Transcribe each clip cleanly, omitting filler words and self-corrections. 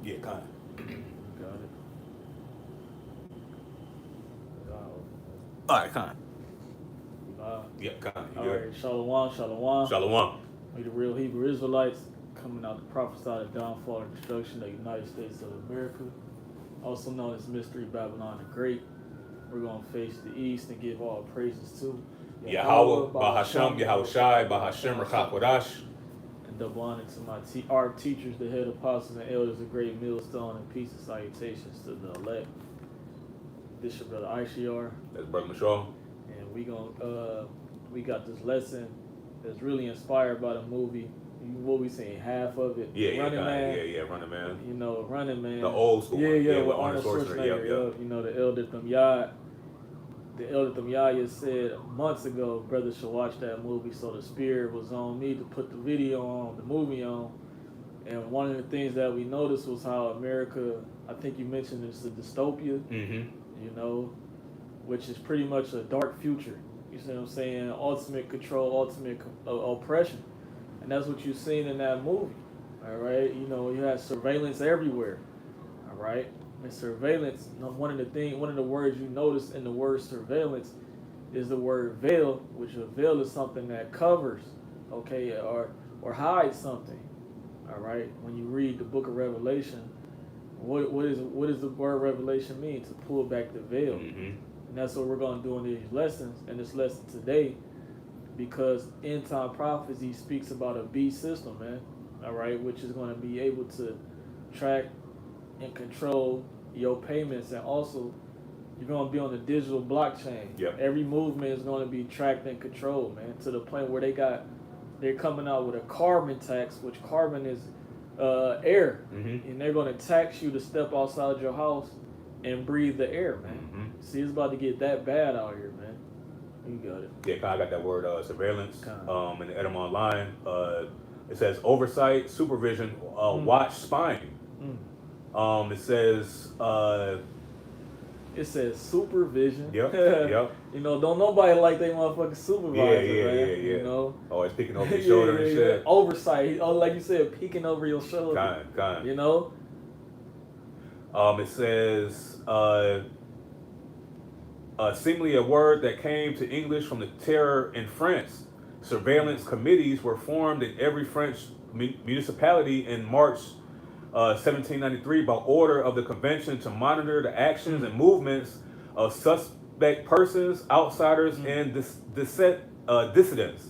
Yeah, kind of. Got it. All right, kind of. Live. Yeah, kind of. You All good? right, Shalom, Shalom. Shalom. We the real Hebrew Israelites coming out to prophesy the downfall and destruction of the United States of America, also known as Mystery Babylon the Great. We're going to face the east and give all praises to Yahweh, Bahasham, Yahushai, Bahashem, Rakakwadash. and double honor to our teachers, the head apostles and elders, the great millstone, and peace and salutations to the elect. This your brother Aishiar, That's Brother Mashal. and we got this lesson that's really inspired by the movie. What we saying, half of it. Yeah, Running Man. yeah, Running Man. You know, Running Man. The old school one. Yeah, With with Arnold Schwarzenegger. Yep. You know, the Elder Thamyad. The Elder Thamyad said months ago, brothers should watch that movie. So the spirit was on me to put the video on, the movie on. And one of the things that we noticed was how America, I think you mentioned it's a dystopia, Mm-hmm. you know, which is pretty much a dark future. You see what I'm saying? Ultimate control, ultimate oppression. And that's what you've seen in that movie. All right. You know, you have surveillance everywhere. All right. And surveillance, one of the words you notice in the word surveillance is the word veil, which a veil is something that covers, okay, or hides something. All right. When you read the book of Revelation, what does the word revelation mean? To pull back the veil. Mm-hmm. And that's what we're going to do in these lessons, in this lesson today, because end time prophecy speaks about a beast system, man. All right, which is going to be able to track and control your payments, and also you're going to be on the digital blockchain. Yep. Every movement is going to be tracked and controlled, man, to the point where they're coming out with a carbon tax, which carbon is air, Mm-hmm. and they're going to tax you to step outside your house and breathe the air, man. Mm-hmm. See, it's about to get that bad out here, man. You got it. Yeah, kind of got that word surveillance Kinda. in the Edom Online. It says oversight, supervision, watch, spying. Mm. It says It says supervision. Yep, yep. You know, don't nobody like they motherfucking supervisor, man. Yeah. You know? Always peeking over your shoulder and shit. Oversight. Oh, like you said, peeking over your shoulder. Kind. You know? It says seemingly a word that came to English from the terror in France. Surveillance committees were formed in every French municipality in March 1793 by order of the convention to monitor the actions and movements of suspect persons, outsiders, and dissidents.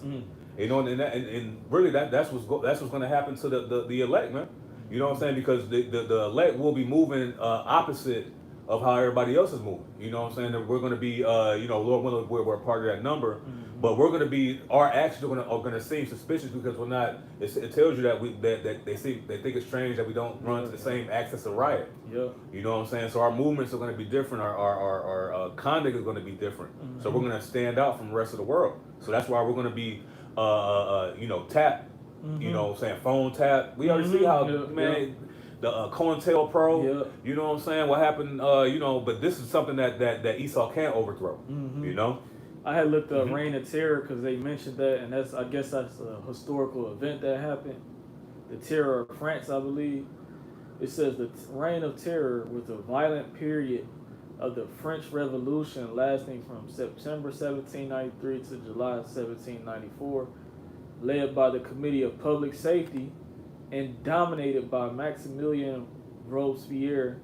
You know, and really that's what's going to happen to the elect, man. You know what I'm saying? Because the elect will be moving opposite of how everybody else is moving. You know what I'm saying? That we're going to be, Lord willing, we're a part of that number. But we're going to be, our actions are going to seem suspicious because we're not. It tells you that they think it's strange that we don't run to the same access of riot. Yeah. You know what I'm saying? So our movements are going to be different. Our conduct is going to be different. So we're going to stand out from the rest of the world. So that's why we're going to be, tap. You know what I'm saying? Phone tap. We already see how, man. The COINTELPRO, you know what I'm saying? What happened, but this is something that Esau can't overthrow, you know? I had looked up Reign of Terror because they mentioned that, and I guess that's a historical event that happened. The Terror of France, I believe. It says the Reign of Terror was a violent period of the French Revolution lasting from September 1793 to July 1794, led by the Committee of Public Safety and dominated by Maximilien Robespierre.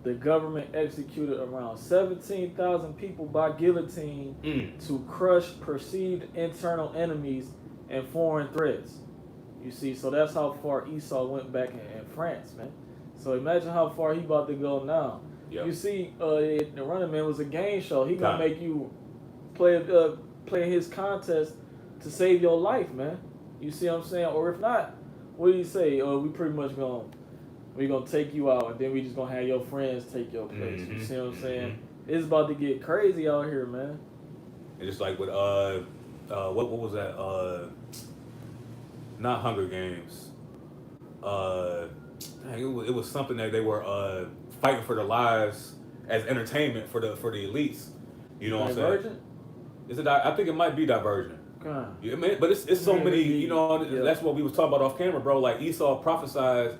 The government executed around 17,000 people by guillotine to crush perceived internal enemies and foreign threats. You see, so that's how far Esau went back in France, man. So imagine how far he about to go now. Yep. You see, the Running Man was a game show. He gonna make you play his contest to save your life, man. You see what I'm saying? Or if not, what do you say? We pretty much gonna take you out, and then we just gonna have your friends take your place. You see what I'm saying? It's about to get crazy out here, man. And just like with what was that? Not Hunger Games. It was something that they were fighting for their lives as entertainment for the elites. You know what I'm saying? Divergent? Is it? I think it might be Divergent. Yeah, man, but it's so many. You know, that's what we was talking about off camera, bro. Like Esau prophesied,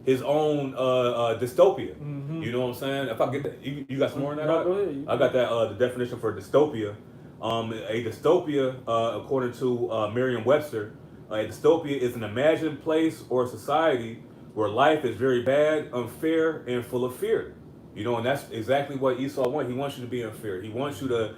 his own dystopia. Mm-hmm. You know what I'm saying? If I get that, you got some more on that? No, go ahead. I got that the definition for dystopia. A dystopia, according to Merriam-Webster, a dystopia is an imagined place or society where life is very bad, unfair, and full of fear. You know, and that's exactly what Esau wants. He wants you to be in fear. He wants you to,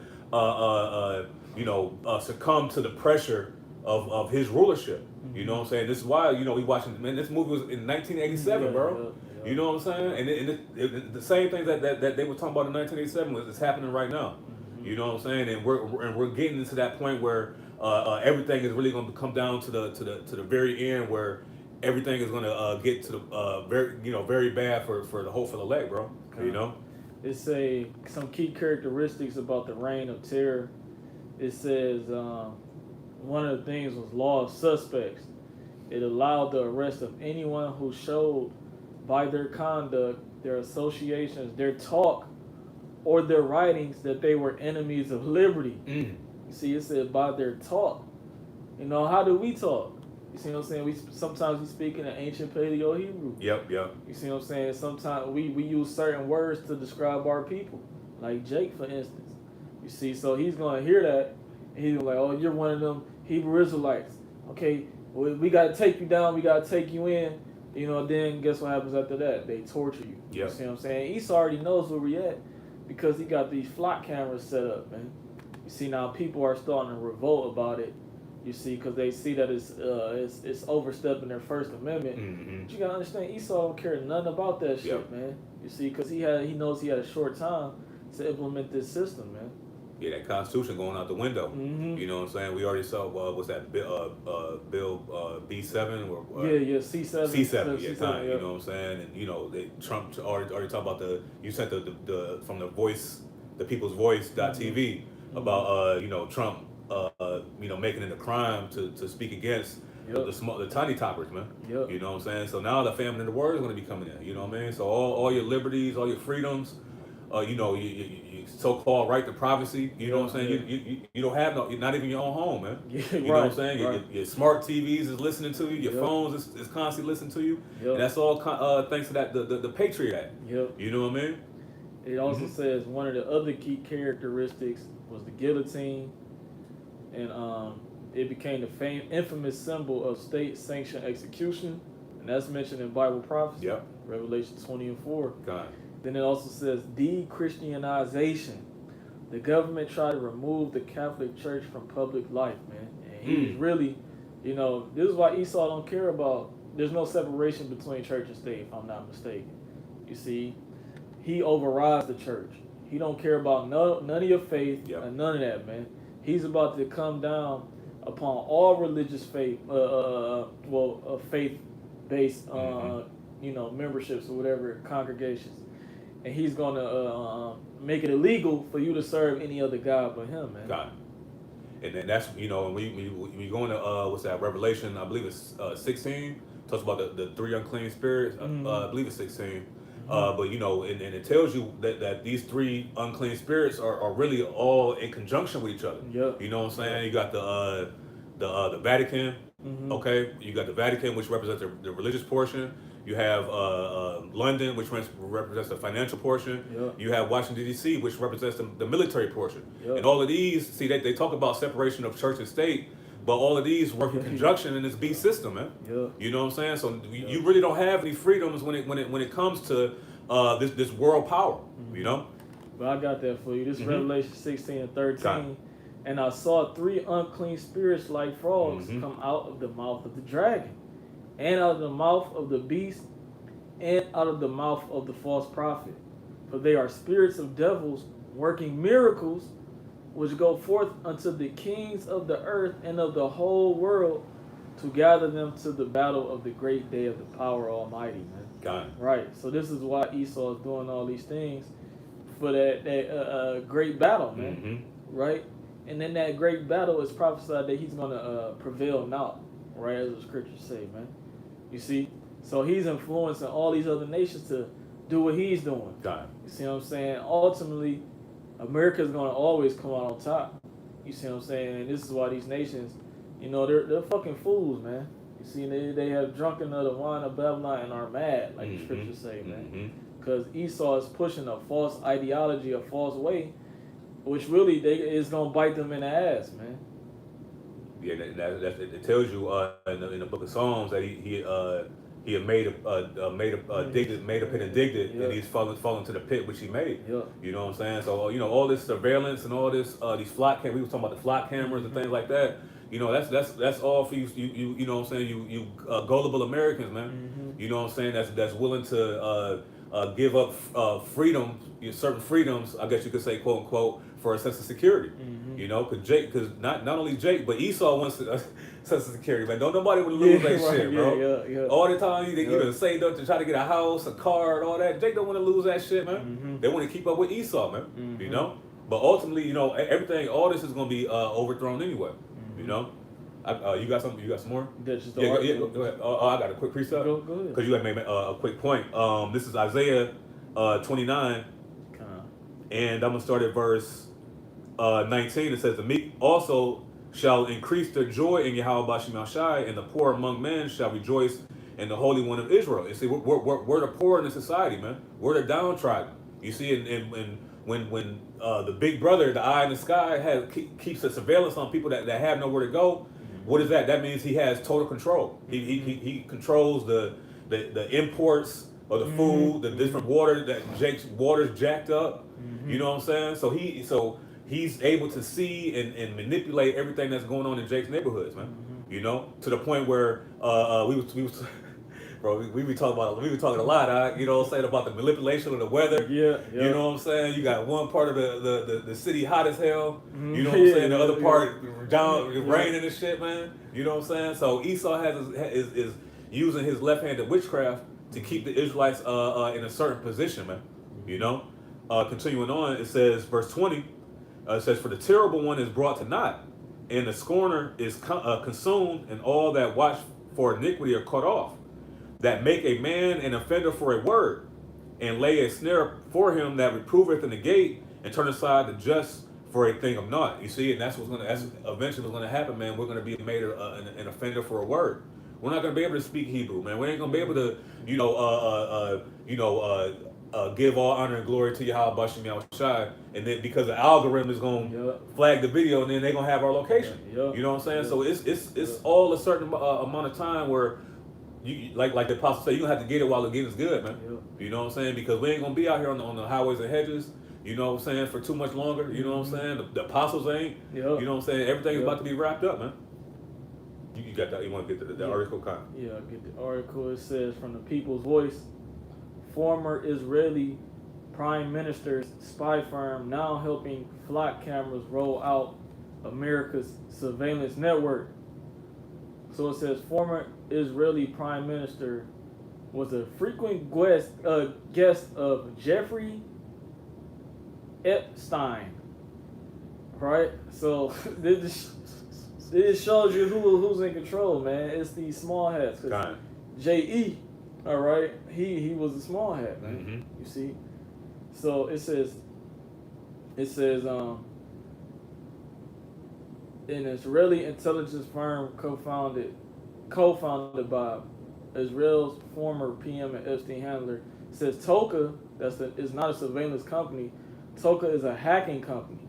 succumb to the pressure of his rulership. You know what I'm saying? This is why, we watching, man, this movie was in 1987, bro. Yeah. You know what I'm saying? And the same things that they were talking about in 1987 is happening right now. Mm-hmm. You know what I'm saying? And we're getting into that point where everything is really going to come down to the very end where everything is going to get to the very bad for the hopeful elect, bro. Okay. You know? It say some key characteristics about the reign of terror. It says one of the things was law of suspects. It allowed the arrest of anyone who showed by their conduct, their associations, their talk, or their writings that they were enemies of liberty. Mm. You see, it said by their talk. You know, how do we talk? You see what I'm saying? Sometimes we speak in the ancient Paleo Hebrew. Yep. You see what I'm saying? Sometimes we use certain words to describe our people, like Jake, for instance. You see, so he's going to hear that, and he's like, oh, you're one of them Hebrew Israelites. Okay, well, we got to take you down. We got to take you in. You know, then guess what happens after that? They torture you. Yep. You see what I'm saying? Esau already knows where we at because he got these flock cameras set up, man. You see, now people are starting to revolt about it. You see, because they see that it's overstepping their First Amendment. Mm-hmm. But you gotta understand, Esau don't care nothing about that shit, Yep. man. You see, because he knows he had a short time to implement this system, man. Yeah, that Constitution going out the window. Mm-hmm. You know what I'm saying? We already saw what's that Bill B7 or Yeah, C7. C7, yeah, C7, kind. yeah. You know what I'm saying? And Trump already talked about you sent the from the voice, the People's Voice.tv about Trump making it a crime to speak against Yep. the tiny toppers, man. Yep. You know what I'm saying? So now the family and the word is going to be coming in. You know what I mean? So all your liberties, all your freedoms, you so-called right to privacy. You know what I'm saying? You don't have you're not even your own home, man. Yeah, You know what I'm saying? Right. Your smart TVs is listening to you. Your Yep. phones is constantly listening to you. Yep. And that's all thanks to that the Patriot Act. Yep. You know what I mean? It also says one of the other key characteristics was the guillotine, and it became the infamous symbol of state-sanctioned execution, and that's mentioned in Bible prophecy, Yep. Revelation 20:4. God. Then it also says de-Christianization. The government tried to remove the Catholic Church from public life, man. And he's really, this is why Esau don't care about, there's no separation between church and state, if I'm not mistaken. You see, he overrides the church. He don't care about none of your faith and none of that, man. He's about to come down upon all religious faith, faith-based, memberships or whatever, congregations. And he's going to make it illegal for you to serve any other God but him, man. God. And then that's, when we go into, Revelation, I believe it's 16, talks about the three unclean spirits. I believe it's 16. But, and it tells you that these three unclean spirits are really all in conjunction with each other. Yep. You know what I'm saying? You got the Vatican, okay? You got the Vatican, which represents the religious portion. You have London, which represents the financial portion. Yep. You have Washington, D.C., which represents the military portion. Yep. And all of these, see, they talk about separation of church and state, but all of these work in conjunction in this beast system, man. Yep. You know what I'm saying? So you really don't have any freedoms when it comes to this world power, you know? But I got that for you. This is Revelation 16 and 13. Got it. And I saw three unclean spirits like frogs come out of the mouth of the dragon, and out of the mouth of the beast, and out of the mouth of the false prophet. For they are spirits of devils working miracles, which go forth unto the kings of the earth and of the whole world, to gather them to the battle of the great day of the power Almighty, man. Got it. Right. So this is why Esau is doing all these things for that great battle, man. Right. And then that great battle is prophesied that he's going to prevail not, right, as the scriptures say, man. You see? So he's influencing all these other nations to do what he's doing. Got it. You see what I'm saying? Ultimately, America's going to always come out on top. You see what I'm saying? And this is why these nations, they're fucking fools, man. You see, they have drunken of the wine of Babylon and are mad, like the Mm-hmm. scriptures say, man. Mm-hmm. Because Esau is pushing a false ideology, a false way, which really is gonna bite them in the ass, man. Yeah, it tells you in the book of Psalms that he had made a pit and digged it, Yeah. and he's fallen to the pit which he made. Yeah. You know what I'm saying? So all this surveillance and all this these flock we were talking about the flock cameras and things like that. That's all for you know what I'm saying, you gullible Americans, man. Mm-hmm. You know what I'm saying, that's willing to give up freedom, certain freedoms, I guess you could say, quote unquote, for a sense of security. Mm-hmm. You know, because not only Jake, but Esau wants a sense of security, man. Don't nobody want to lose that shit, bro. Yeah. All the time you saved up to try to get a house, a car, and all that. Jake don't want to lose that shit, man. Mm-hmm. They want to keep up with Esau, man. Mm-hmm. You know, but ultimately, everything, all this is gonna be overthrown anyway. Mm-hmm. You know. You got some? You got some more? That's just Go ahead. I got a quick precept. Go ahead. Because you had made a quick point. This is Isaiah 29, and I'm gonna start at verse 19. It says, "The meek also shall increase their joy in Yahweh Bashim Shai, and the poor among men shall rejoice in the Holy One of Israel." You see, we're the poor in the society, man. We're the downtrodden. You see, and when the big brother, the eye in the sky, keeps the surveillance on people that have nowhere to go. What is that? That means he has total control. He controls the imports of the food, the different water that Jake's water's jacked up. Mm-hmm. You know what I'm saying? So he's able to see and manipulate everything that's going on in Jake's neighborhoods, man. Mm-hmm. You know, to the point where we was bro, we be talking a lot, you know what I'm saying, about the manipulation of the weather. Yeah. You know what I'm saying? You got one part of the city hot as hell. Mm-hmm. You know what I'm saying? The other part down raining and shit, man. You know what I'm saying? So Esau is using his left-handed witchcraft to keep the Israelites in a certain position, man. You know? Continuing on, it says, verse 20, it says, "For the terrible one is brought to naught, and the scorner is consumed, and all that watch for iniquity are cut off, that make a man an offender for a word, and lay a snare for him that reproveth in the gate, and turn aside the just for a thing of naught." You see, and that's eventually what's gonna happen, man. We're gonna be made an offender for a word. We're not gonna be able to speak Hebrew, man. We ain't gonna be able to, give all honor and glory to Yahweh Bashim Yahushai, and then because the algorithm is gonna flag the video, and then they're gonna have our location. You know what I'm saying? So it's all a certain amount of time where you like the apostle said, you gonna have to get it while the getting is good, man. You know what I'm saying? Because we ain't gonna be out here on the highways and hedges, you know what I'm saying, for too much longer. You know what I'm saying? The apostles ain't. You know what I'm saying? Everything is about to be wrapped up, man. You got that? You want to get the article, Kyle? Yeah, I get the article. It says, from the People's Voice, former Israeli Prime Minister's spy firm now helping flock cameras roll out America's surveillance network. So it says, former Israeli Prime Minister was a frequent guest of Jeffrey Epstein. Right? So this shows you who's in control, man. It's these small hats. J.E., all right, he was a small hat, man. Mm-hmm. You see? So it says an Israeli intelligence firm co-founded by Israel's former PM and Epstein handler, says Toka, is not a surveillance company. Toka is a hacking company.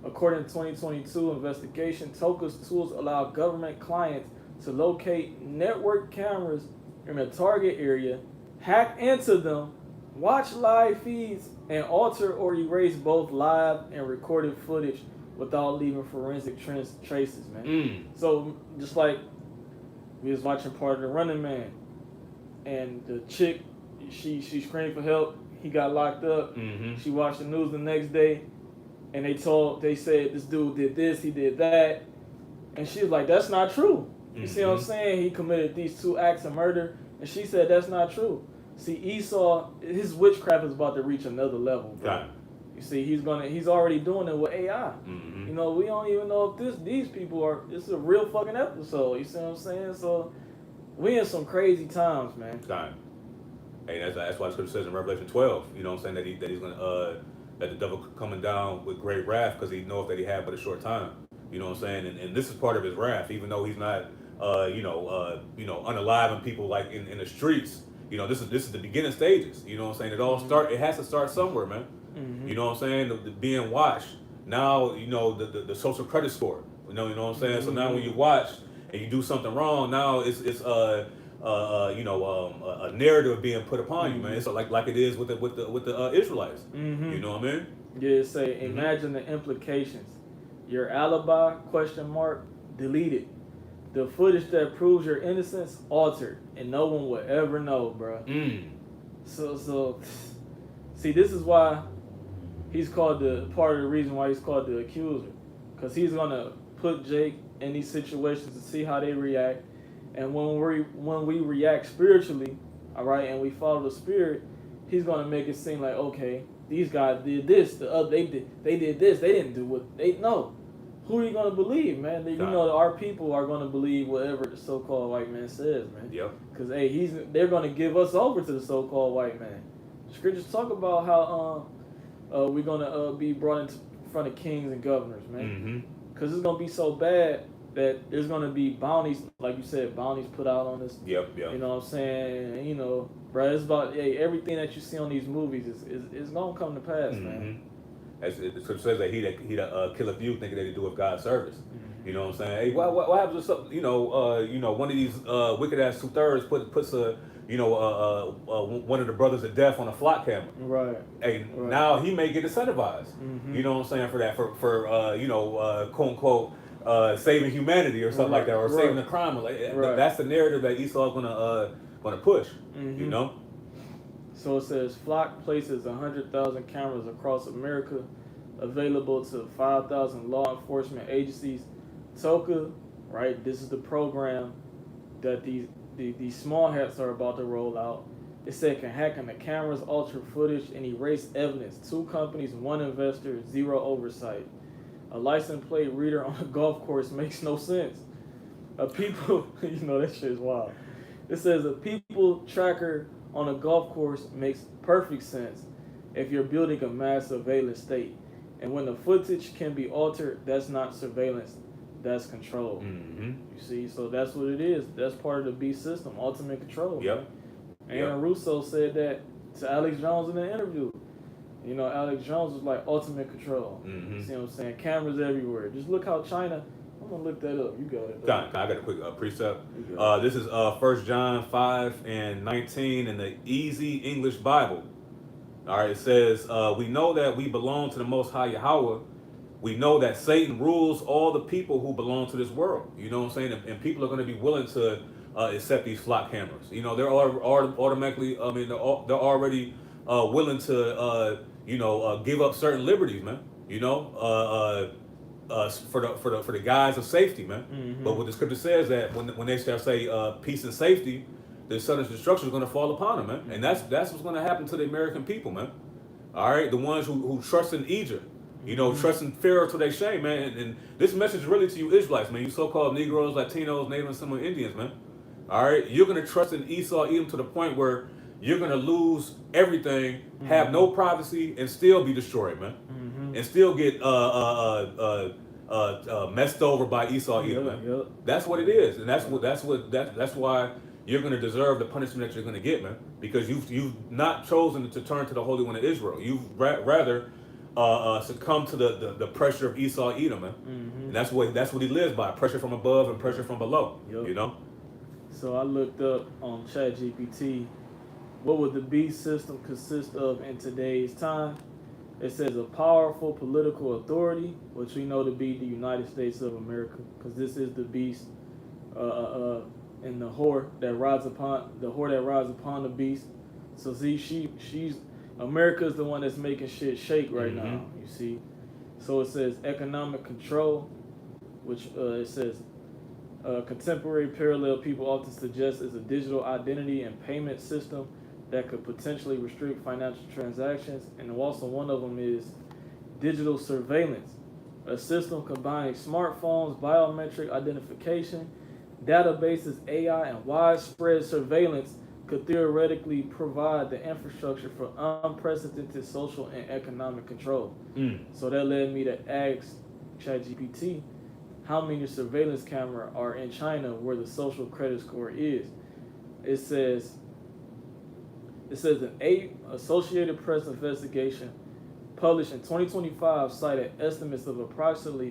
According to 2022 investigation, Toka's tools allow government clients to locate network cameras in a target area, hack into them, watch live feeds, and alter or erase both live and recorded footage without leaving forensic traces, man. So just like we was watching part of The Running Man, and the chick, she screamed for help. He got locked up. Mm-hmm. She watched the news the next day, and they said this dude did this, he did that, and she was like, "That's not true." You see what I'm saying? He committed these 2 acts of murder, and she said that's not true. See, Esau, his witchcraft is about to reach another level, bro. Got it. You see, he's already doing it with AI. Mm-hmm. You know, we don't even know if these people are. This is a real fucking episode. You see what I'm saying? So we in some crazy times, man. Got it. Hey, that's why the scripture says in Revelation 12, you know what I'm saying, that he's gonna that the devil coming down with great wrath because he knows that he had but a short time. You know what I'm saying? And this is part of his wrath, even though he's not unaliving people like in the streets. This is the beginning stages. You know what I'm saying? It all start. It has to start somewhere, man. Mm-hmm. You know what I'm saying? The being watched. Now the social credit score. You know what I'm saying? So now when you watch and you do something wrong, now it's a narrative being put upon you, man. It's like it is with the Israelites. Mm-hmm. You know what I mean? Yeah, say imagine the implications. Your alibi deleted. The footage that proves your innocence altered, and no one will ever know, bro. So see, this is why he's called part of the reason why he's called the accuser, because he's gonna put Jake in these situations to see how they react, and when we react spiritually, all right, and we follow the spirit, he's gonna make it seem like, okay, these guys did this, they did this, they didn't do what they know. Who are you gonna believe, man? Our people are gonna believe whatever the so-called white man says, man. Yep. Because they're gonna give us over to the so-called white man. Scriptures talk about how we're gonna be brought in front of kings and governors, man. Because it's gonna be so bad that there's gonna be bounties, like you said, bounties put out on this. Yep. You know what I'm saying? Bro, it's about everything that you see on these movies is gonna come to pass, man. As the scripture says that he that killeth you thinking that he doeth God's service. You know what I'm saying? Hey, what happens if something? One of these wicked ass 2/3 puts one of the brothers of death on a flock camera. Right. Hey, now he may get incentivized. You know what I'm saying, for that, for quote unquote saving humanity or something like that, or saving the crime. That's the narrative that Esau's gonna push. You know. So it says Flock places 100,000 cameras across America, available to 5,000 law enforcement agencies. Toka, right? This is the program that these small hats are about to roll out. It said can hack in the cameras, alter footage, and erase evidence. 2 companies, 1 investor, 0 oversight. A license plate reader on a golf course makes no sense. That shit is wild. It says a people tracker on a golf course makes perfect sense if you're building a mass surveillance state. And when the footage can be altered, that's not surveillance, that's control. You see, so that's what it is. That's part of the beast system, ultimate control. Yep. Aaron Russo said that to Alex Jones in an interview. Alex Jones was like ultimate control. You see what I'm saying? Cameras everywhere. Just look how China. I'm gonna look that up. You got it. I got a quick precept. This is 1 John 5:19 in the Easy English Bible. All right, it says, we know that we belong to the Most High Yahweh. We know that Satan rules all the people who belong to this world. You know what I'm saying? And people are going to be willing to accept these flock cameras. They're automatically. They're already willing to give up certain liberties, man. For the guise of safety, man. But what the scripture says that when they shall say peace and safety, the sudden destruction is going to fall upon them, man. And that's what's going to happen to the American people, man. All right, the ones who trust in Egypt, trust in Pharaoh to their shame, man. And this message is really to you Israelites, man. You so-called Negroes, Latinos, Native and Seminole Indians, man. All right, you're going to trust in Esau, Edom to the point where you're going to lose everything, have no privacy, and still be destroyed, man. And still get messed over by Esau, Edom, man. That's what it is, and that's why you're going to deserve the punishment that you're going to get, man. Because you've not chosen to turn to the Holy One of Israel. You've rather succumb to the pressure of Esau, Edom, man. And that's what he lives by: pressure from above and pressure from below. So I looked up on ChatGPT, what would the beast system consist of in today's time? It says a powerful political authority, which we know to be the United States of America, because this is the beast, and the whore that rides upon the beast. So see, she's America's the one that's making shit shake right now. You see, so it says economic control, which it says contemporary parallel people often suggest is a digital identity and payment system that could potentially restrict financial transactions. And also one of them is digital surveillance, a system combining smartphones, biometric identification, databases, AI, and widespread surveillance could theoretically provide the infrastructure for unprecedented social and economic control. So that led me to ask ChatGPT, how many surveillance cameras are in China where the social credit score is. It says an Associated Press investigation published in 2025 cited estimates of approximately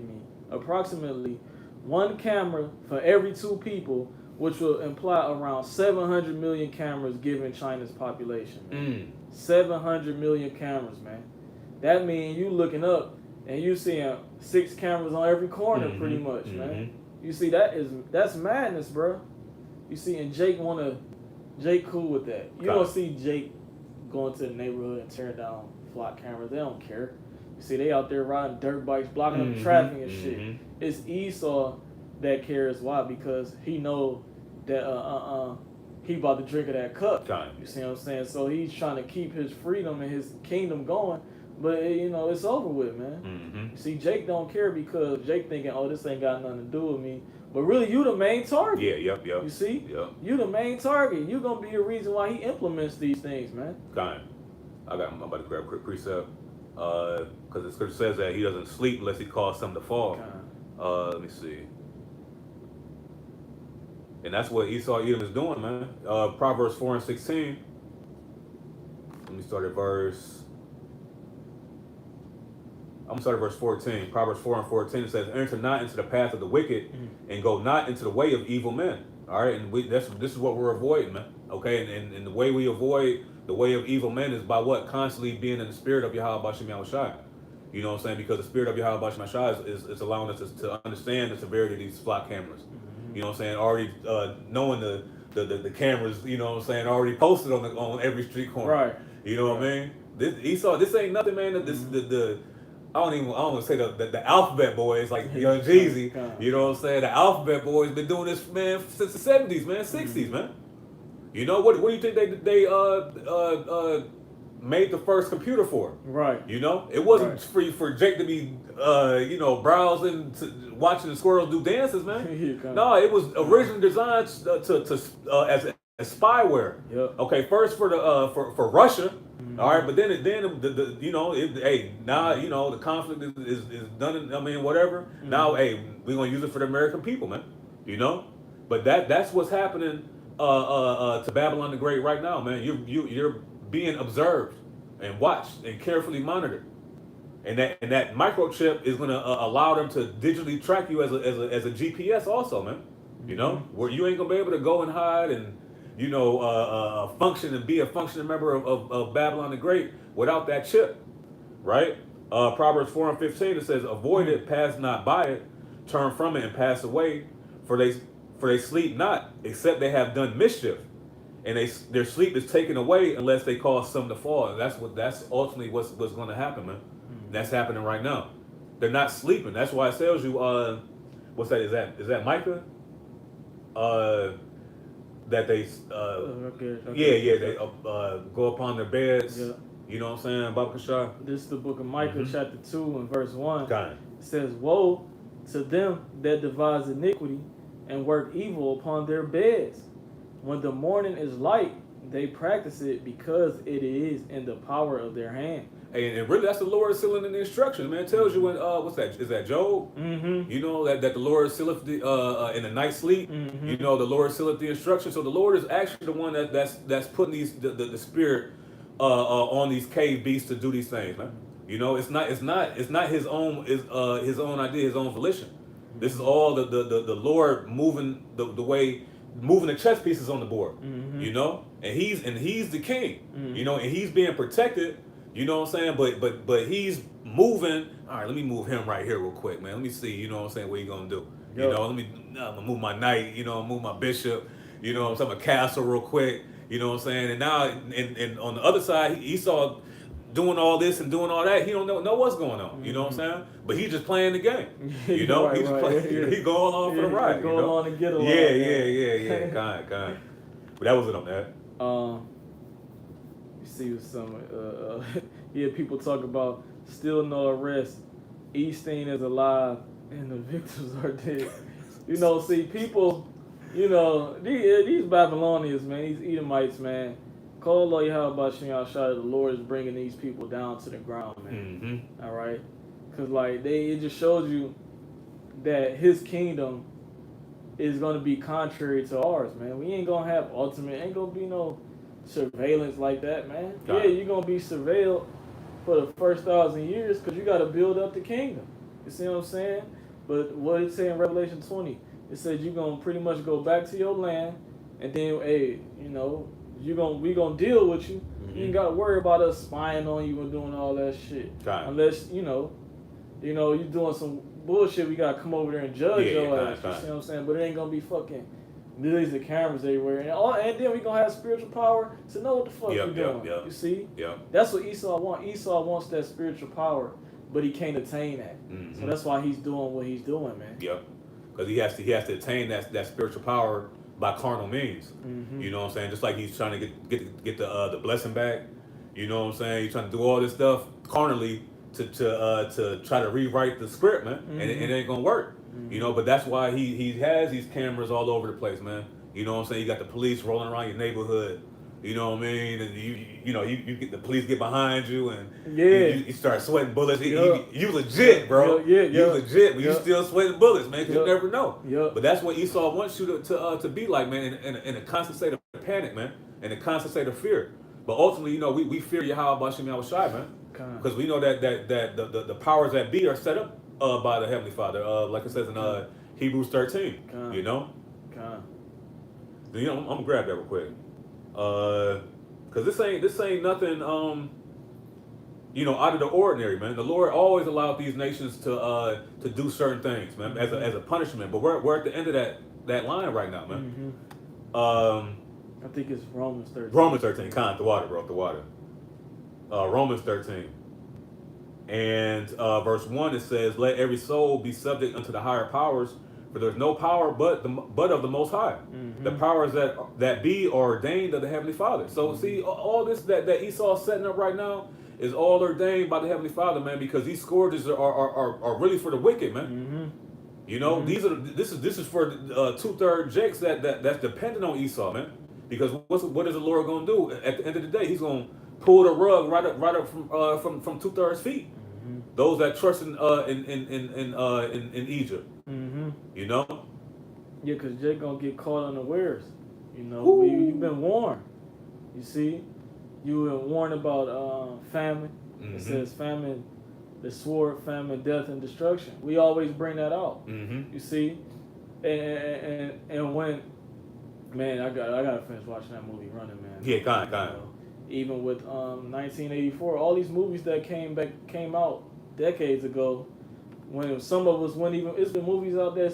one camera for every 2 people, which will imply around 700 million cameras given China's population. 700 million cameras, man. That means you looking up and you seeing 6 cameras on every corner, pretty much, man. You see, that's madness, bro. You see, and Jake cool with that. You don't see Jake going to the neighborhood and tearing down flock cameras. They don't care. You see, they out there riding dirt bikes, blocking up traffic and shit. It's Esau that cares. Why? Because he know that he about to drink of that cup. You see what I'm saying? So he's trying to keep his freedom and his kingdom going. But, you know, it's over with, man. See, Jake don't care because Jake thinking, oh, this ain't got nothing to do with me. But really, you the main target. Yep. You see? Yep. You the main target. You going to be the reason why he implements these things, man. I'm about to grab a quick precept. Because the scripture says that he doesn't sleep unless he calls something to fall. Let me see. And that's what Esau Edom is doing, man. Proverbs 4:16. Let me start at verse 14. Proverbs 4:14. It says, "Enter not into the path of the wicked, and go not into the way of evil men." All right, and this is what we're avoiding, man. Okay, and the way we avoid the way of evil men is by what? Constantly being in the spirit of Yahweh Shem Yahushua. You know what I'm saying? Because the spirit of Yahweh Shem Yahushua is allowing us to understand the severity of these flock cameras. You know what I'm saying? Already knowing the cameras, you know what I'm saying, already posted on every street corner. Right. You know what I mean? This ain't nothing, man. I don't want to say the Alphabet Boys like Young Jeezy. You know what I'm saying? The Alphabet Boys been doing this, man, since the 70s, man, 60s, man. You know what do you think they made the first computer for? Right. You know, it wasn't free for Jake to be browsing, watching the squirrels do dances, man. No, it was originally designed as spyware. Yep. Okay, first for the for Russia. All right, but then the conflict is done. I mean, whatever. Now, we're gonna use it for the American people, man. You know, but that's what's happening to Babylon the Great right now, man. You're being observed and watched and carefully monitored, and that microchip is gonna allow them to digitally track you as a GPS also, man. You know, where you ain't gonna be able to go and hide and function and be a functioning member of Babylon the Great without that chip, right? Proverbs 4:15, it says, "Avoid it, pass not by it, turn from it and pass away, for they sleep not, except they have done mischief, and their sleep is taken away unless they cause some to fall." And that's ultimately what's going to happen, man. That's happening right now. They're not sleeping. That's why it tells you, what's that? Is that Micah? That they they go upon their beds. Yeah. You know what I'm saying, Baba Kashar? This is the book of Micah, chapter 2 and verse 1. Got it says, "Woe to them that devise iniquity and work evil upon their beds. When the morning is light, they practice it because it is in the power of their hand." And really, that's the Lord sealing in the instructions, man. It tells you when, what's that? Is that Job? You know, that the Lord sealeth in the night sleep. You know, the Lord sealeth the instructions. So the Lord is actually the one that's putting the spirit on these cave beasts to do these things, man. You know, it's not his own his own idea, his own volition. This is all the Lord moving moving the chess pieces on the board. You know, and he's the king. You know, and he's being protected. You know what I'm saying? But he's moving. All right, let me move him right here real quick, man. Let me see, you know what I'm saying, what he gonna do. You know, I'm gonna move my knight, you know, move my bishop, you know what I'm saying, my castle real quick, you know what I'm saying? And now and on the other side, Esau doing all this and doing all that, he don't know what's going on, you know what I'm saying? But he's just playing the game. You know, he's just playing, he going along for the ride. Going along to get along. Yeah. Kind. But that was it on that. See some people talk about still no arrest, Easting is alive and the victims are dead. You know, see people, you know, these Babylonians, man, these Edomites, man, call Allah Yahweh Shem Yahushua, the Lord is bringing these people down to the ground, man. All right, because like it just shows you that his kingdom is gonna be contrary to ours, man. We ain't gonna have ultimate. Ain't gonna be no surveillance like that, man. Got Yeah, it. you're gonna be surveilled for the first 1,000 years because you got to build up the kingdom. You see what I'm saying? But what it say in Revelation 20, it says you're gonna pretty much go back to your land, and then hey, you know, we gonna deal with you. You ain't gotta worry about us spying on you and doing all that shit. Got it. Unless you doing some bullshit, we gotta come over there and judge your ass. Got it. You see what I'm saying? But it ain't gonna be fucking millions of cameras everywhere, and then we gonna have spiritual power to know what the fuck Yep, we doing. yep. You see? Yep. That's what Esau wants. Esau wants that spiritual power, but he can't attain that. Mm-hmm. So that's why he's doing what he's doing, man. Yep. Because he has to attain that spiritual power by carnal means. Mm-hmm. You know what I'm saying? Just like he's trying to get the blessing back. You know what I'm saying? He's trying to do all this stuff carnally to try to rewrite the script, man, and it ain't gonna work. You know, but that's why he has these cameras all over the place, man. You know what I'm saying? You got the police rolling around your neighborhood. You know what I mean? And you get the police get behind you, and you start sweating bullets. You legit, bro. You legit, but you still sweating bullets, man. 'Cause you never know. But that's what Esau wants you to be like, man, in a constant state of panic, man, in a constant state of fear. But ultimately, you know, we fear Yahweh Bashim Yahushai, man, because we know that the powers that be are set up by the Heavenly Father, like it says in Hebrews 13. You know. You know, I'm gonna grab that real quick, cause this ain't nothing, you know, out of the ordinary, man. The Lord always allowed these nations to do certain things, man, as a punishment. But we're at the end of that line right now, man. I think it's Romans 13. Romans 13, the water, bro, the water. Romans 13, and verse 1 it says, "Let every soul be subject unto the higher powers. For there's no power but of the Most High. The powers that be are ordained of the Heavenly Father." So see, all this that Esau's setting up right now is all ordained by the Heavenly Father, man. Because these scourges are really for the wicked, man. You know, this is for 2/3 Jakes that's dependent on Esau, man. Because what is the Lord gonna do at the end of the day? He's gonna pull the rug right up from 2/3 feet. Those that trust in Egypt. You know? Yeah, because Jake gonna get caught unawares. You know, you've been warned. You see? You were warned about famine. It says famine, the sword, famine, death, and destruction. We always bring that out. You see? And when, man, I gotta finish watching that movie Running Man. Yeah, kind of. Even with 1984, all these movies that came out decades ago, when some of us weren't even, it's the movies out there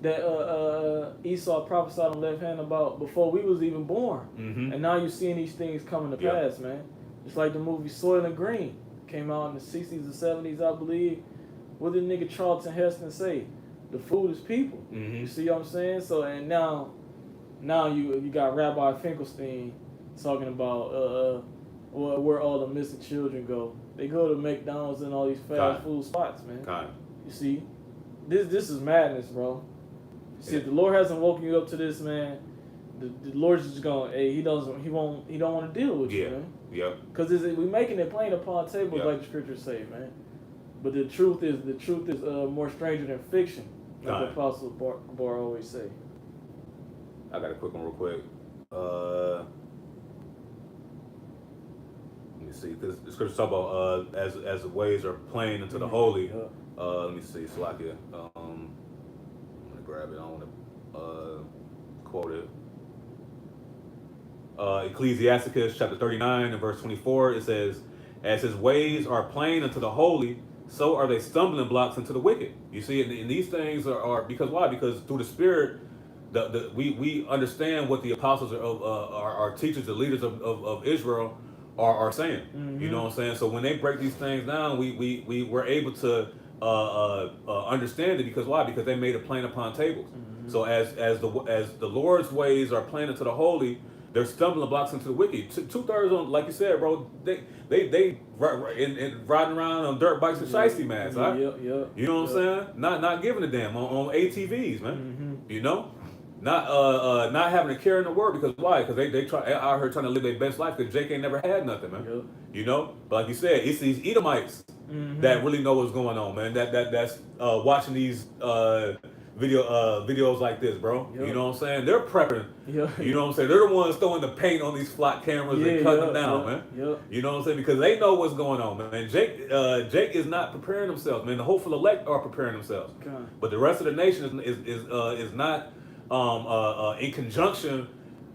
that Esau prophesied on left hand about before we was even born. And now you're seeing these things coming to pass, man. It's like the movie Soylent Green came out in the 60s or 70s, I believe. What did nigga Charlton Heston say? The food is people. You see what I'm saying? So, and now you got Rabbi Finkelstein talking about where all the missing children go. They go to McDonald's and all these fast food spots, man. You see, this is madness, bro. You see, if the Lord hasn't woken you up to this, man, the Lord's just going, hey, he don't want to deal with you, man. Because we making it plain upon tables, like the scriptures say, man. But the truth is more stranger than fiction, like the Apostle Bar always say. I got a quick one real quick. Let me see, because the scriptures talk about as the ways are plain into the holy. Let me see, Slakia. I'm gonna grab it. I want to quote it. Ecclesiasticus chapter 39 and verse 24. It says, "As his ways are plain unto the holy, so are they stumbling blocks unto the wicked." You see, and these things are because why? Because through the Spirit, we understand what the apostles of our teachers, the leaders of Israel are saying. You know what I'm saying? So when they break these things down, we were able to understand it because why? Because they made it plain upon tables. So as the Lord's ways are plain into the holy, they're stumbling blocks into the wicked. 2/3 on, like you said, bro. They riding around on dirt bikes and shiesty mats, right? You know what I'm saying? Not giving a damn on ATVs, man. You know, not having a care in the world because why? Because they try out here trying to live their best life because Jake ain't never had nothing, man. You know, but like you said, it's these Edomites that really know what's going on, man. That's watching these videos like this, bro. Yep. You know what I'm saying? They're prepping. Yeah. You know what I'm saying? They're the ones throwing the paint on these flock cameras and cutting them down, man. Yep. You know what I'm saying? Because they know what's going on, man. Jake is not preparing themselves, man. The hopeful elect are preparing themselves, God. but the rest of the nation is not in conjunction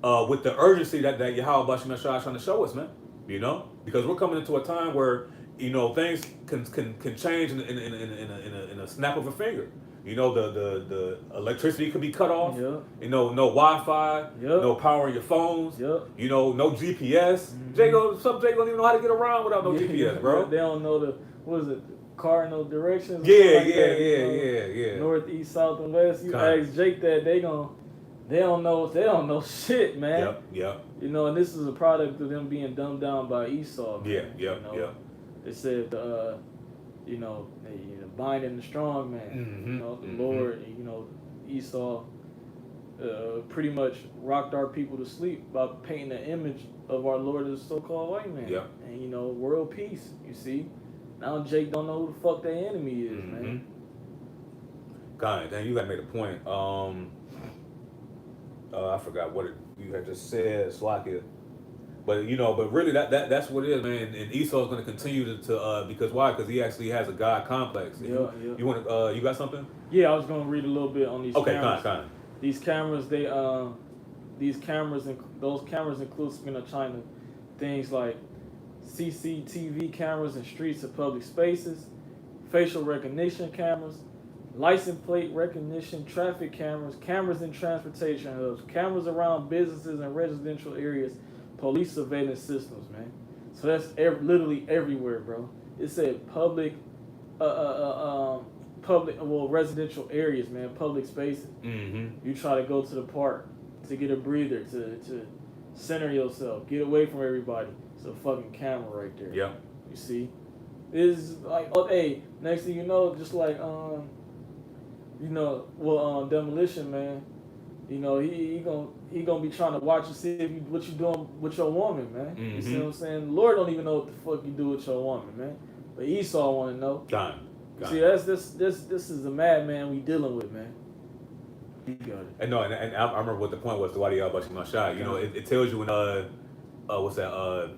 with the urgency that Yahweh Bashim Yashua is trying to show us, man. You know, because we're coming into a time where things can change in a snap of a finger. You know, the electricity could be cut off. Yep. You know, no Wi-Fi, Yep. no power in your phones. Yep. You know, no GPS. Jake don't even know how to get around without no GPS, bro. They don't know what is it, cardinal directions? Yeah. North, east, south, and west. You ask Jake that, they don't know shit, man. Yep. You know, and this is a product of them being dumbed down by Esau. Man. Yeah. They said, binding the strong man. You know, the Lord. You know, Esau pretty much rocked our people to sleep by painting an image of our Lord as a so-called white man. Yep. And world peace. You see, now Jake don't know who the fuck their enemy is, man. God, damn, you got made a point. I forgot what you had just said, Slakia. But but really that's what it is, man. And Esau's going to continue to because why? Because he actually has a God complex. Yeah. You want to? You got something? Yeah, I was going to read a little bit on these. Okay, cameras. kind. These cameras, those cameras include, speaking of China, things like CCTV cameras in streets and public spaces, facial recognition cameras, license plate recognition, traffic cameras, cameras in transportation hubs, cameras around businesses and residential areas, police surveillance systems, man. So that's literally everywhere, bro. It said residential areas, man, public spaces. You try to go to the park to get a breather, to center yourself, get away from everybody. It's a fucking camera right there. Yeah. You see? It's like, hey, next thing you know, just like, Demolition Man, he gonna be trying to watch and see what you doing with your woman, man. You see what I'm saying? The Lord don't even know what the fuck you do with your woman, man. But Esau want to know. See, this is a madman we dealing with, man. You got it. And no, and I remember what the point was to Wadi Al-Bashim Mashai. It tells you in what's that?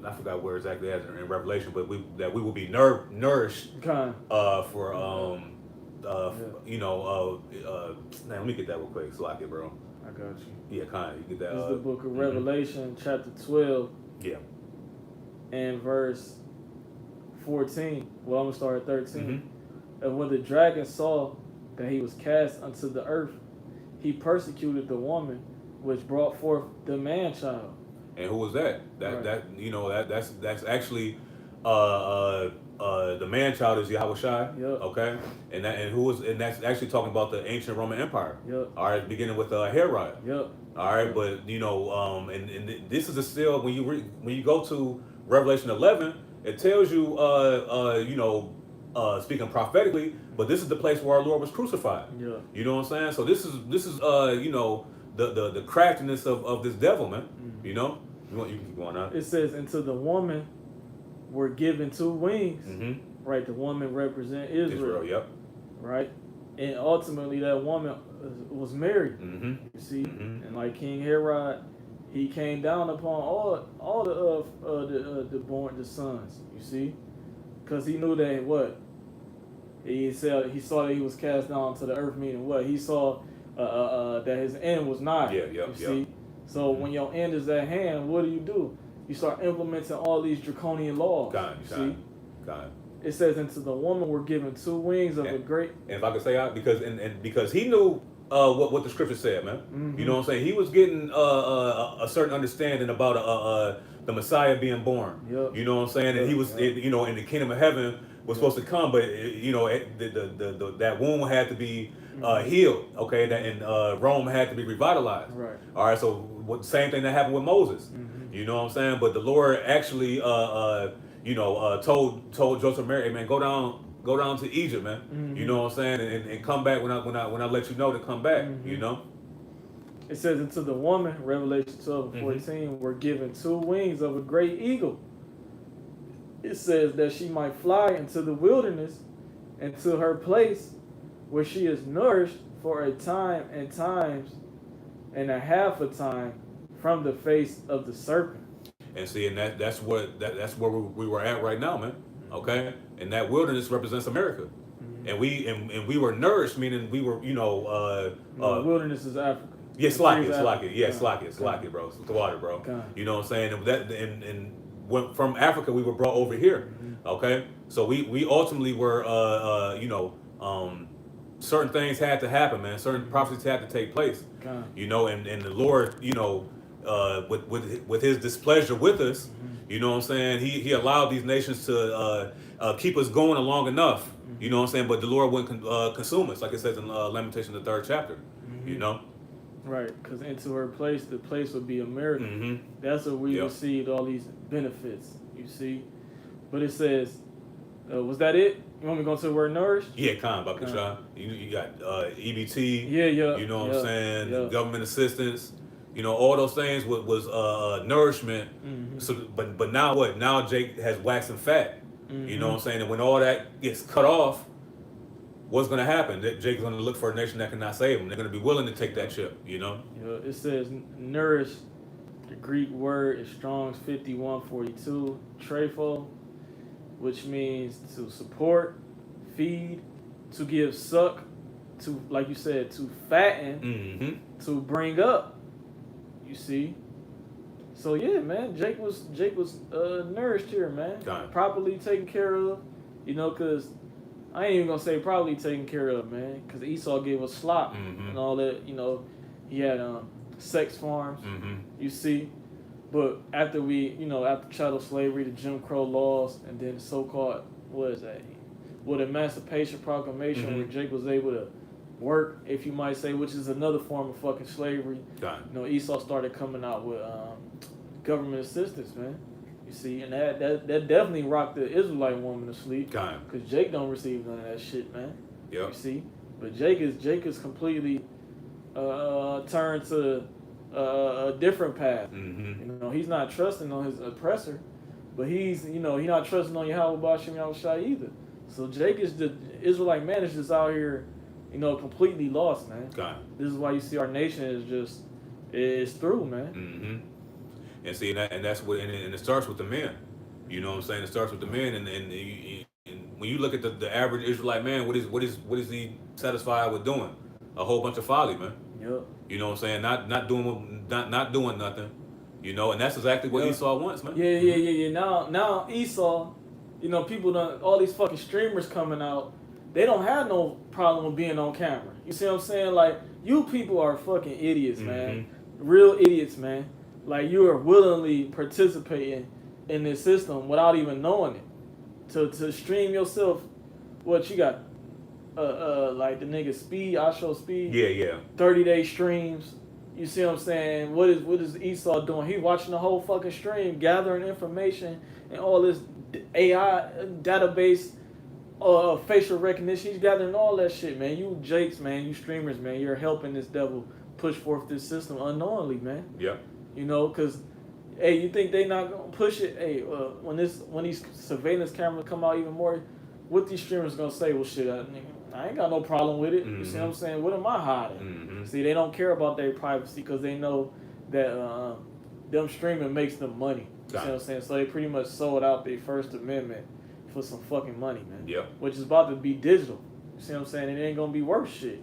I forgot where exactly it is in Revelation, but we will be nourished for let me get that real quick, so I get, bro. I got you. Yeah, kind of. You get that. This is the book of Revelation, chapter 12. Yeah. And verse 14. Well, I'm gonna start at 13. And when the dragon saw that he was cast unto the earth, he persecuted the woman which brought forth the man child. And who was that? That's actually the man child is Yahweh Shai. Yep. Okay. And that's actually talking about the ancient Roman Empire. Yep. All right, beginning with Herod. Yep. All right, but and this is still when you go to Revelation 11, it tells you speaking prophetically, but this is the place where our Lord was crucified. Yeah. You know what I'm saying? So this is the craftiness of this devil, man. You know? You can keep going on. It says, and to the woman were given 2 wings. Right? The woman represent Israel. Yep. Right? And ultimately that woman was married. You see? And like King Herod, he came down upon all the sons, you see? Because he knew that he saw that he was cast down to the earth, meaning what? He saw that his end was nigh. You see? So when your end is at hand, what do? You start implementing all these draconian laws. God. It says, and to the woman were given 2 wings of a great. And if I could say out, because he knew what the scripture said, man. You know what I'm saying? He was getting a certain understanding about the Messiah being born. Yep. You know what I'm saying? And he was, in the kingdom of heaven was supposed to come, but that wound had to be healed. Okay, and Rome had to be revitalized. Right. All right. So same thing that happened with Moses. You know what I'm saying? But the Lord actually, told Joseph and Mary, hey, man, go down to Egypt, man. You know what I'm saying, and come back when I let you know to come back. You know. It says, and to the woman, Revelation 12 and 14, were given 2 wings of a great eagle. it says that she might fly into the wilderness, into her place where she is nourished for a time and times and a half a time from the face of the serpent. And see, and that's where we were at right now, man. Okay, and that wilderness represents America, and we were nourished, meaning we were, The wilderness is Africa. yeah, The slack trees it, Africa. slack it, bro. It's the water, bro. Okay. You know what I'm saying? And that and when, from Africa we were brought over here. Okay, so we ultimately were, certain things had to happen, man. Certain prophecies had to take place. Okay. You know, and the Lord, with His displeasure with us, you know what I'm saying? He allowed these nations to keep us going long enough. You know what I'm saying? But the Lord wouldn't consume us, like it says in Lamentation, the 3rd chapter. You know. Right, because into her place, the place would be America. That's where we received all these benefits, you see. But it says, was that it? You want me to go to the word nourished? Yeah, Bakasha. You got EBT. Yeah. You know what I'm saying? Government assistance. You know, all those things was nourishment. So, but now what? Now Jake has waxed and fat. You know what I'm saying? And when all that gets cut off, what's going to happen? That Jake's going to look for a nation that cannot save him. They're going to be willing to take that chip. You know. It says nourish. The Greek word is Strong's 5142 trepho, which means to support, feed, to give suck, to, like you said, to fatten, to bring up. You see? So yeah, man, Jake was nourished here, man. Properly taken care of, because I ain't even gonna say probably taken care of, man, because Esau gave us slop and all that. He had sex farms. You see, but after after chattel slavery, the Jim Crow laws, and then the so-called the Emancipation Proclamation, where Jake was able to work, if you might say, which is another form of fucking slavery. Esau started coming out with government assistance, man. You see, and that definitely rocked the Israelite woman to sleep. Because Jake don't receive none of that shit, man. You see, but Jake is completely turned to a different path. He's not trusting on his oppressor, but he's not trusting on Yahweh Bashim Yahushua either. So Jake is the Israelite man is just out here, completely lost, man. This is why you see our nation is through, man. And see, and that's what, and it starts with the men. You know what I'm saying? It starts with the men, and when you look at the average Israelite man, what is he satisfied with doing? A whole bunch of folly, man. You know what I'm saying? Not doing nothing. And that's exactly what Esau wants, man. Yeah. Now Esau, people all these fucking streamers coming out, they don't have no problem with being on camera. You see what I'm saying? Like, you people are fucking idiots, man. Real idiots, man. Like, you are willingly participating in this system without even knowing it. To stream yourself, what you got? Like the nigga Speed, I show Speed. Yeah. 30-day streams. You see what I'm saying? What is Esau doing? He watching the whole fucking stream, gathering information and all this AI database, facial recognition. He's gathering all that shit, man. You Jakes, man. You streamers, man. You're helping this devil push forth this system unknowingly, man. Because, hey, you think they not gonna push it? Hey, when these surveillance cameras come out even more, what these streamers gonna say? Well, shit, I ain't got no problem with it. You see what I'm saying? What am I hiding? See, they don't care about their privacy because they know that them streaming makes them money. You see what I'm saying? So they pretty much sold out their First Amendment for some fucking money, man. Which is about to be digital. You see what I'm saying? It ain't gonna be worth shit.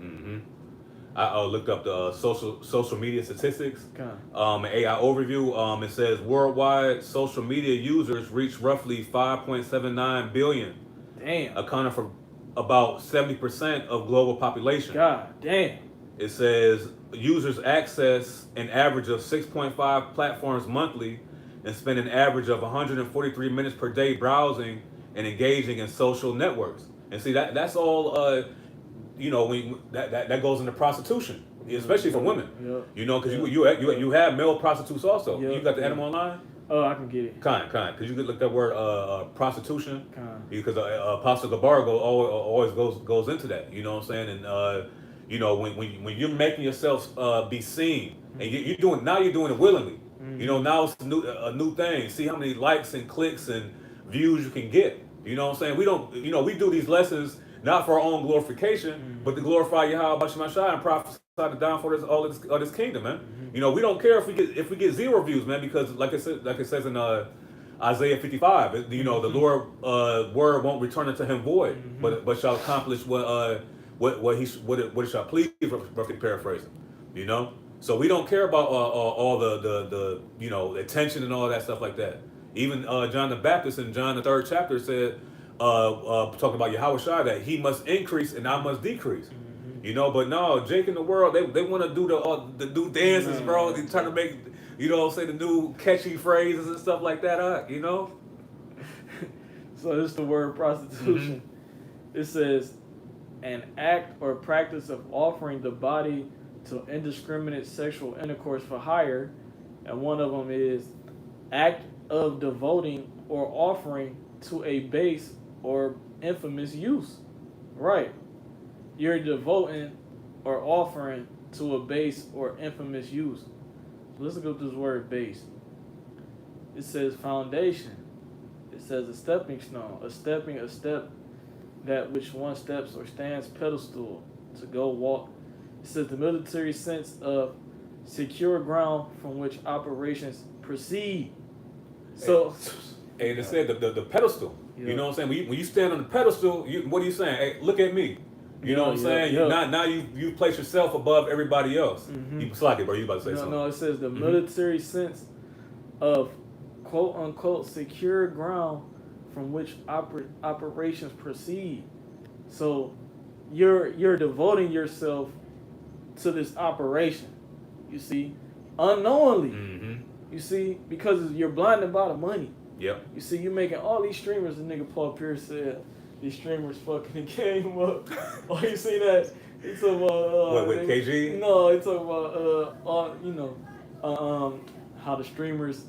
I looked up the social media statistics. An AI overview. It says worldwide social media users reach roughly 5.79 billion. Damn. Accounting for about 70% of global population. God damn. It says users access an average of 6.5 platforms monthly and spend an average of 143 minutes per day browsing and engaging in social networks. And see, that's all. That goes into prostitution, especially for women. Because you have male prostitutes also. You got the animal online. Oh, I can get it. Because you could look that word prostitution. Because Apostle Gabargo always goes into that. You know what I'm saying? And when you're making yourself be seen, and you're doing it willingly. Now it's a new thing. See how many likes and clicks and views you can get. You know what I'm saying? We don't, we do these lessons not for our own glorification, but to glorify Yahweh Bashim Shai and prophesy the downfall of this kingdom, man. We don't care if we get 0 views, man, because like it says in Isaiah 55, the Lord word won't return unto him void, but shall accomplish what it shall please, roughly paraphrasing. So we don't care about all the attention and all that stuff like that. Even John the Baptist in John the 3rd chapter said, talking about Yahweh Shai, that he must increase and I must decrease. But no, Jake in the world, they want to do the new dances, bro. They trying to make, say the new catchy phrases and stuff like that, So this is the word prostitution. It says, an act or practice of offering the body to indiscriminate sexual intercourse for hire, and one of them is act of devoting or offering to a base or infamous use. Right. You're devoting or offering to a base or infamous use. Let's look up this word base. It says foundation. It says a stepping stone, a step that which one steps or stands pedestal to go walk. It says the military sense of secure ground from which operations proceed. So, and it said the pedestal. You know what I'm saying? When you stand on the pedestal, what are you saying? Hey, look at me. You know what I'm saying? Now you place yourself above everybody else. You slack it, bro. You about to say something? No. It says the military sense of quote unquote secure ground from which operations proceed. So you're devoting yourself to this operation. You see, unknowingly. You see, because you're blinded by the money. Yep. You see, you're making all these streamers. The nigga Paul Pierce said these streamers fucking came up. Oh, you see that? It's a with KG? No, it's how the streamers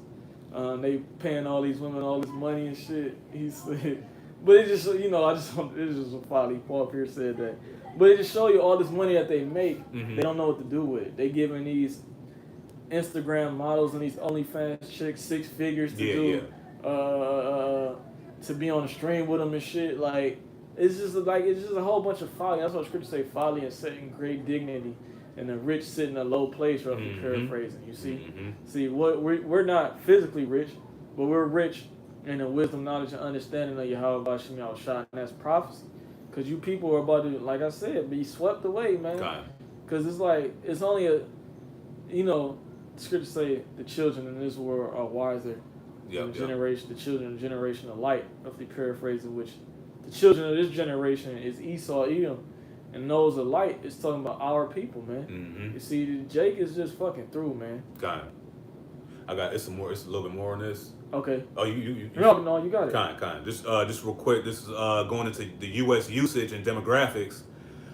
they paying all these women all this money and shit. He said, but it just it's just a folly. Paul Pierce said that, but it just show you all this money that they make. They don't know what to do with it. They giving these Instagram models and these OnlyFans chicks 6 figures to to be on the stream with them and shit. Like it's just a whole bunch of folly. That's what scripture say: folly and setting great dignity, and the rich sit in a low place. Roughly paraphrasing. You see, see what we're not physically rich, but we're rich in the wisdom, knowledge, and understanding of Yahweh Bashim Yahushua, and that's prophecy. Because you people are about to, like I said, be swept away, man. Because it's only scripture say the children in this world are wiser than the children of the generation of light, roughly paraphrasing, which the children of this generation is Esau, Edom, and those of light is talking about our people, man. You see, Jake is just fucking through, man. Got it. I got it's a little bit more on this. Okay. Oh, you No, you got it. Kind. Just real quick. This is going into the U.S. usage and demographics.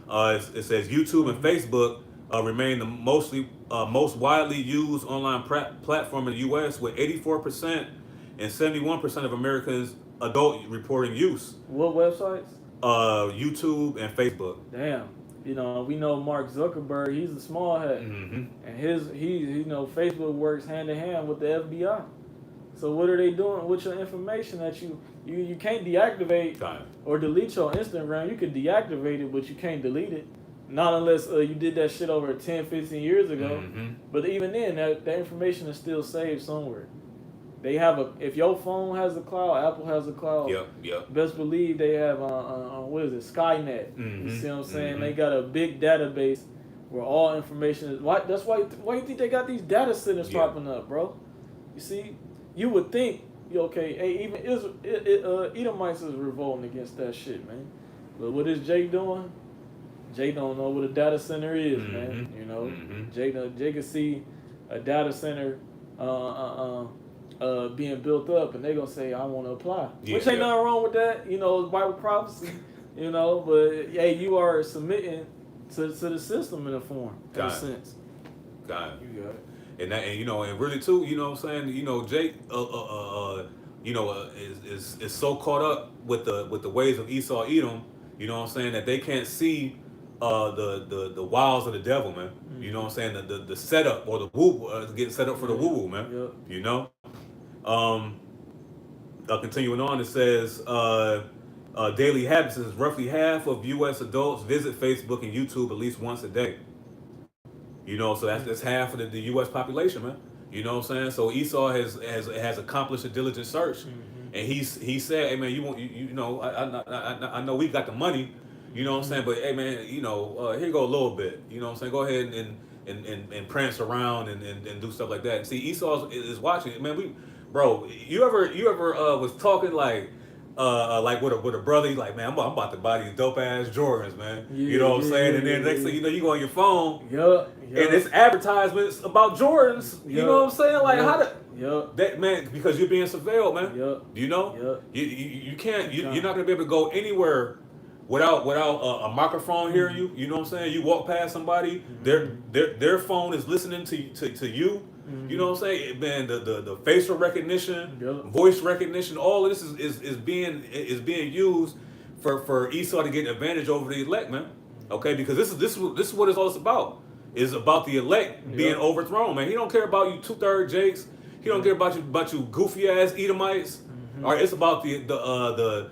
It says YouTube and Facebook remain the most widely used online platform in the U.S. with 84% and 71% of Americans adult reporting use. What websites? YouTube and Facebook. Damn. We know Mark Zuckerberg. He's a small head, and Facebook works hand in hand with the FBI. So what are they doing with your information that you can't deactivate or delete your Instagram? You can deactivate it, but you can't delete it. Not unless you did that shit over 10, 15 years ago. But even then, that information is still saved somewhere. They have if your phone has a cloud, Apple has a cloud. Yep. Best believe they have what is it, Skynet. You see what I'm saying? They got a big database where all information is. That's why you think they got these data centers popping up, bro? You see, you would think, hey, even Edomites is revolting against that shit, man. But what is Jake doing? Jake don't know what a data center is, man. Jake can see a data center being built up, and they're gonna say, I want to apply. Which ain't nothing wrong with that, it's Bible prophecy, but hey, you are submitting to the system in a form, in a sense. Got it. You got it. And really too, what I'm saying, Jake is so caught up with the ways of Esau Edom, what I'm saying, that they can't see the wiles of the devil, man. You know what I'm saying? The setup or the woo getting set up for the woo, man. Continuing on, it says daily habits is roughly half of U.S. adults visit Facebook and YouTube at least once a day. You know, so that's half of the U.S. population, man. You know what I'm saying? So Esau has accomplished a diligent search, and he said, "Hey man, you want you know I know we got the money, you know what I'm saying, but hey man, you know here you go a little bit, you know what I'm saying. Go ahead and prance around and do stuff like that. And see, Esau is watching it, man. Bro, you ever was talking like with a brother, he's like, man, I'm about to buy these dope ass Jordans, man. Yeah, you know what I'm saying? yeah, And then yeah, next thing you know, you go on your phone, Yup. and it's advertisements about Jordans. You know what I'm saying? Like how to that man, because you're being surveilled, man. Yup. You know, Yup. you can't. You're not gonna be able to go anywhere without a microphone hearing you. You know what I'm saying? You walk past somebody, their phone is listening to you. You know what I'm saying? Man, the facial recognition, voice recognition, all of this is being used for Esau to get advantage over the elect, man. Okay, because this is what it's all about. It's about the elect being overthrown, man. He don't care about you 2/3 Jakes. He don't care about you goofy ass Edomites. All right, it's about the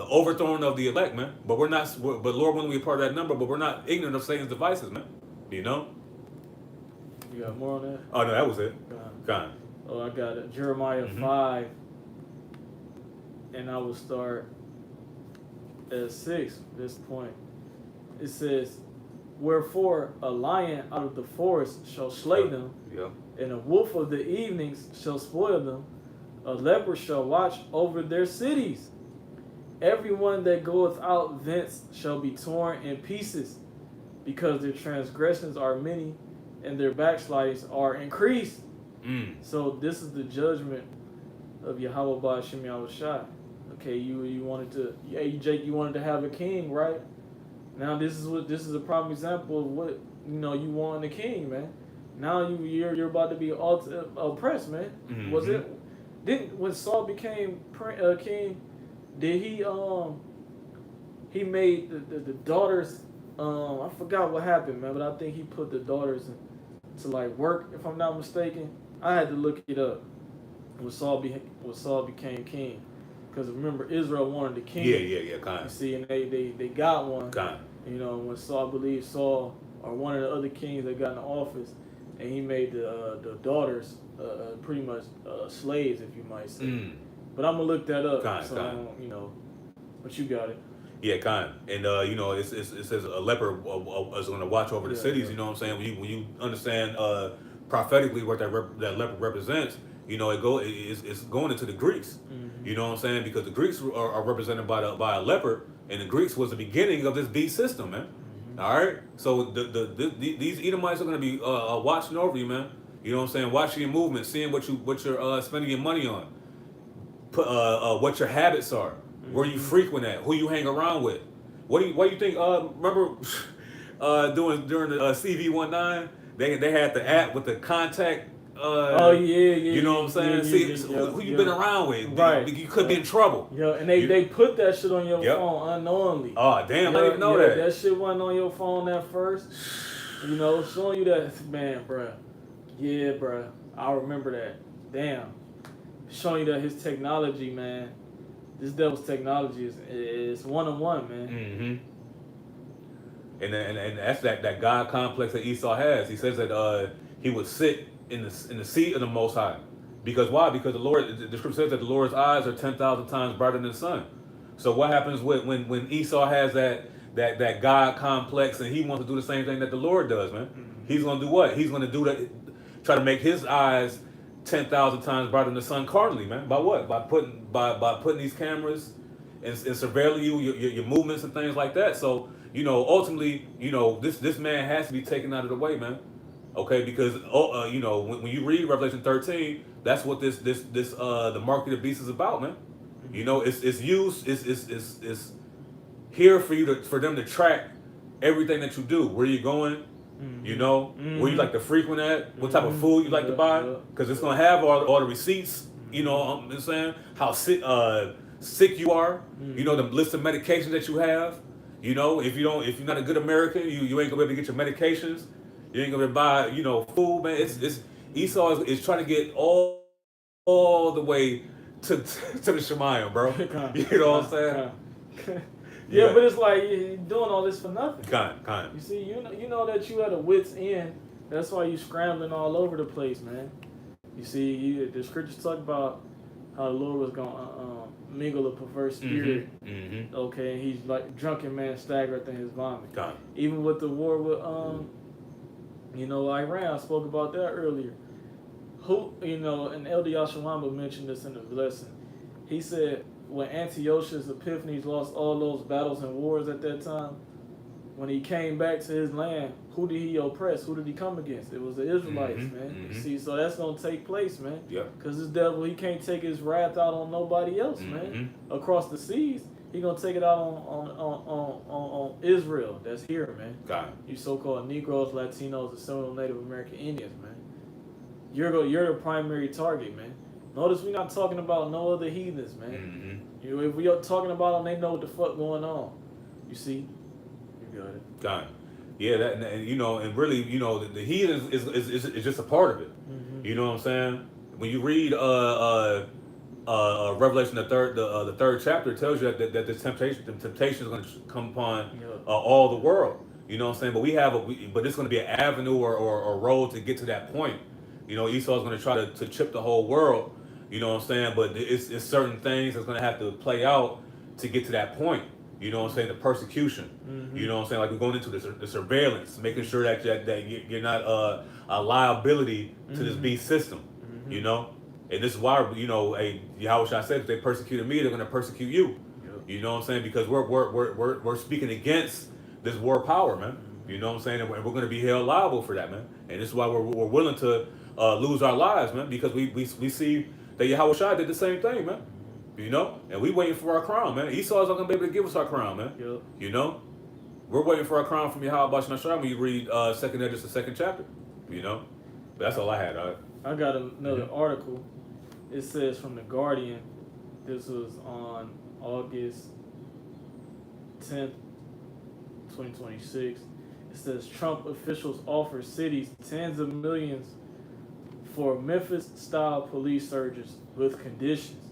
overthrowing of the elect, man. But but Lord, when we are part of that number, but we're not ignorant of Satan's devices, man. You know. You got more on that? Oh no, that was it. Gone. Oh, I got it. Jeremiah 5, and I will start at 6. This point, it says, "Wherefore a lion out of the forest shall slay them, and a wolf of the evenings shall spoil them. A leper shall watch over their cities. Everyone that goeth out thence shall be torn in pieces, because their transgressions are many, and their backslidings are increased." So this is the judgment of Yahweh Ba'ashem Yahushua. Okay, you wanted to, Jake, you wanted to have a king, right? Now this is a prime example of what you want in a king, man. Now you're about to be oppressed, man. Was it? Didn't when Saul became king? Did he made the daughters? I forgot what happened, man. But I think he put the daughters to like work, if I'm not mistaken. I had to look it up. When Saul became king, because remember Israel wanted a king. Yeah, kind You of. see, and they got one. Kind of. When Saul, I believe Saul or one of the other kings that got in office, and he made the daughters pretty much slaves, if you might say. But I'm gonna look that up. But you got it. Yeah, kind. And it says a leper is going to watch over the cities. You know what I'm saying? When you understand prophetically what that leper represents, it's going into the Greeks. You know what I'm saying? Because the Greeks are represented by a leper, and the Greeks was the beginning of this beast system, man. All right. So these Edomites are going to be watching over you, man. You know what I'm saying? Watching your movement, seeing what you're spending your money on, what your habits are. Where you frequent at, who you hang around with. What do you think? Remember during the CV19, they had the app with the contact. You know what I'm saying? Who you been around with? Right. You could be in trouble. Yeah, and they put that shit on your phone unknowingly. Oh damn! I didn't know that. That shit wasn't on your phone at first. Showing you that, man, bruh. Yeah, bruh. I remember that. Damn. Showing you that his technology, man. This devil's technology is one-on-one, man. And that's that God complex that Esau has. He says that he would sit in the seat of the Most High. Because why? Because the scripture says that the Lord's eyes are 10,000 times brighter than the sun. So what happens when Esau has that God complex and he wants to do the same thing that the Lord does, man? He's going to do what? He's going to do that. Try to make his eyes 10,000 times brighter than the sun carnally, man. By what? By putting these cameras and surveilling your movements and things like that. So ultimately, this man has to be taken out of the way, man. Okay, because when you read Revelation 13, that's what this the mark of the beast is about, man. It's used. It's here for them to track everything that you do, where you're going. Where you like to frequent at, what type of food you like to buy, because it's gonna have all the receipts. You know what I'm saying? How sick you are. The list of medications that you have. If you're not a good American, you ain't gonna be able to get your medications. You ain't gonna be able to buy food, man. It's Esau is trying to get all the way to the Shemayim, bro. Kind, You know what I'm saying? kind. Yeah, but it's like you're doing all this for nothing. Kind. You see, you know that you at a wit's end. That's why you scrambling all over the place, man. You see, the scriptures talk about how the Lord was gonna mingle a perverse spirit. Okay, and he's like drunken man staggereth in his vomit. Kind. Even with the war with Iran, I spoke about that earlier. And Elder Yashawamba mentioned this in the lesson. He said when Antiochus Epiphanes lost all those battles and wars at that time, when he came back to his land, who did he oppress? Who did he come against? It was the Israelites, man. You see, so that's gonna take place, man. Yep. Because this devil, he can't take his wrath out on nobody else, man. Across the seas, he gonna take it out on Israel. That's here, man. Got it. You so-called Negroes, Latinos, and Seminole Native American Indians, man. You're the primary target, man. Notice we're not talking about no other heathens, man. If we are talking about them, they know what the fuck going on. You see? You got it. Got it. Yeah, that and really, the heathen is just a part of it. You know what I'm saying? When you read Revelation the third chapter, it tells you that the temptation is going to come upon all the world. You know what I'm saying? But but it's going to be an avenue or a road to get to that point. Esau's going to try to chip the whole world. You know what I'm saying? But it's certain things that's going to have to play out to get to that point. You know what I'm saying? The persecution. You know what I'm saying? Like we're going into the surveillance, making sure that you're not a liability to this beast system. You know? And this is why, Yahushua said, if they persecuted me, they're going to persecute you. You know what I'm saying? Because we're speaking against this world power, man. You know what I'm saying? And we're going to be held liable for that, man. And this is why we're willing to lose our lives, man, because we see that Yahushua did the same thing, man. And we waiting for our crown, man. Esau's not going to be able to give us our crown, man. We're waiting for our crown from Yahweh Bashar when you read 2nd Edges, the 2nd chapter. But that's all I had. I got another article. It says from The Guardian. This was on August 10th, 2026. It says Trump officials offer cities tens of millions for Memphis-style police surges with conditions.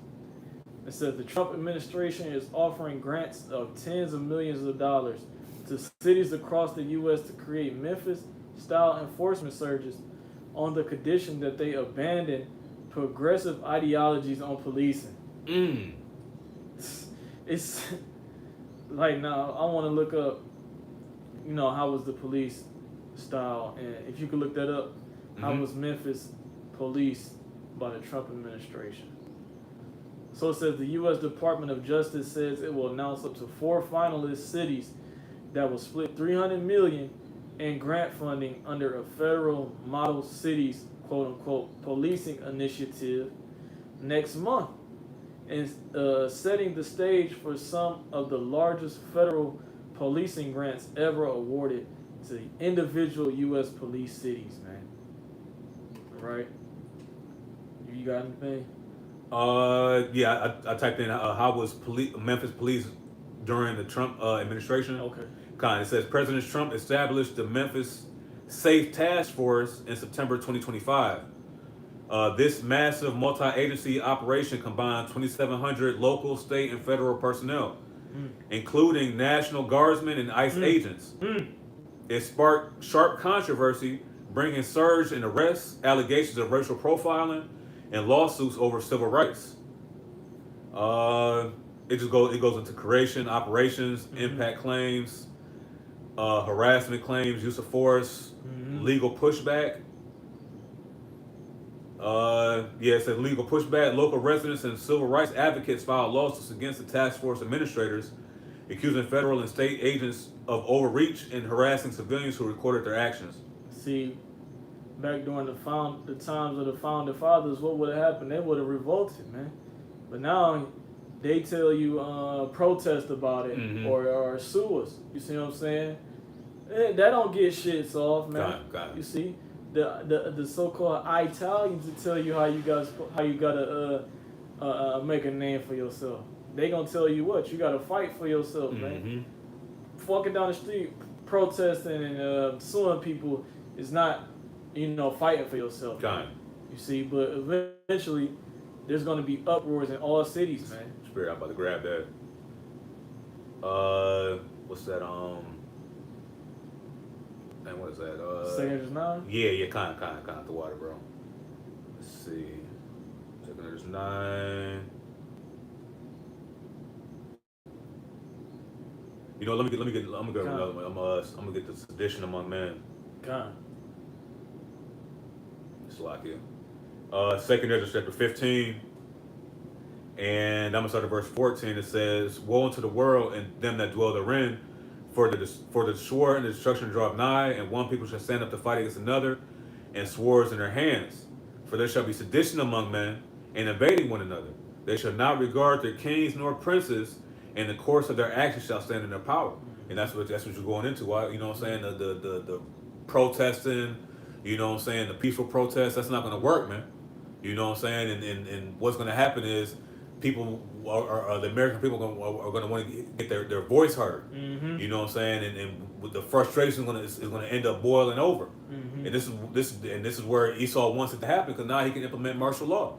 It says the Trump administration is offering grants of tens of millions of dollars to cities across the U.S. to create Memphis-style enforcement surges on the condition that they abandon progressive ideologies on policing. It's like, now I want to look up, how was the police style, and if you could look that up, how was Memphis policed by the Trump administration? So it says the U.S. Department of Justice says it will announce up to 4 finalist cities that will split $300 million in grant funding under a federal model cities, quote unquote, policing initiative next month, and setting the stage for some of the largest federal policing grants ever awarded to individual U.S. police cities, man. Right? You got anything? Yeah, I typed in how was Memphis police during the Trump administration. Okay. It says President Trump established the Memphis Safe Task Force in September 2025. This massive multi-agency operation combined 2,700 local, state, and federal personnel, including National Guardsmen and ICE agents. It sparked sharp controversy, bringing surge in arrests, allegations of racial profiling, and lawsuits over civil rights. It goes into creation, operations, impact claims, harassment claims, use of force, legal pushback. It says legal pushback. Local residents and civil rights advocates filed lawsuits against the task force administrators, accusing federal and state agents of overreach and harassing civilians who recorded their actions. See, back during the times of the founding fathers, what would have happened? They would have revolted, man. But now they tell you protest about it or sue us. You see what I'm saying? That don't get shit solved, man. Got it. You see, the so-called Italians will tell you how you gotta make a name for yourself. They gonna tell you what you gotta fight for yourself, man. Walking down the street, protesting and suing people is not, fighting for yourself. Got it. You see, but eventually, there's going to be uproars in all cities, man. Spirit, I'm about to grab that. What's that? Man, what is that? Second 9? Yeah, kind of the water, bro. Let's see. Second 9. You know, let me get. I'm gonna get another one. I'm gonna get the sedition among men. God. It's like it. Second Ezra chapter 15, and I'm gonna start at verse 14. It says, "Woe unto the world and them that dwell therein, for the sword and the destruction draweth nigh, and one people shall stand up to fight against another, and swords in their hands. For there shall be sedition among men, and invading one another. They shall not regard their kings nor princes, and the course of their actions shall stand in their power." And that's what you're going into. Why? You know what I'm saying? The protesting. You know what I'm saying? The peaceful protest. That's not going to work, man. You know what I'm saying? And what's going to happen is people are the American people are going to want to get their voice heard. Mm-hmm. You know what I'm saying? And with the frustration is going to end up boiling over. Mm-hmm. And this is where Esau wants it to happen, because now he can implement martial law.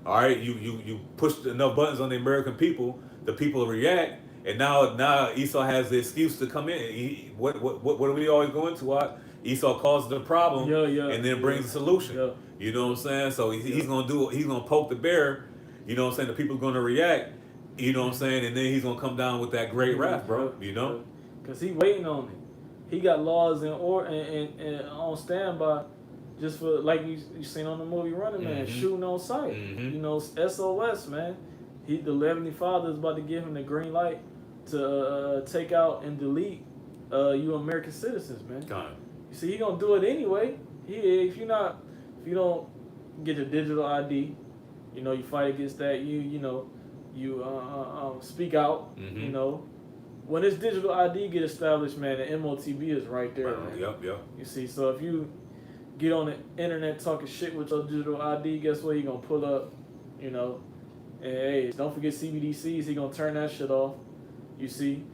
All right, you push enough buttons on the American people, the people react, and now Esau has the excuse to come in. What do we always go into? Esau causes the problem, and then brings the solution. Yeah. You know what I'm saying? So he's gonna poke the bear. You know what I'm saying? The people are gonna react. You know what I'm saying? And then he's gonna come down with that great wrath, bro. You know? Because he waiting on it. He got laws and on standby, just for, like you seen on the movie Running Man, shooting on sight. Mm-hmm. You know, SOS, man. The Heavenly Father is about to give him the green light to take out and delete you American citizens, man. God. You see, he gonna do it anyway. If you don't get the digital ID, you know, you fight against that. You speak out. Mm-hmm. You know, when this digital ID get established, man, the MOTB is right there. Right. Man. Yep. You see, so if you get on the internet talking shit with your digital ID, guess what? He gonna pull up. You know, and hey, don't forget CBDCs. He gonna turn that shit off. You see,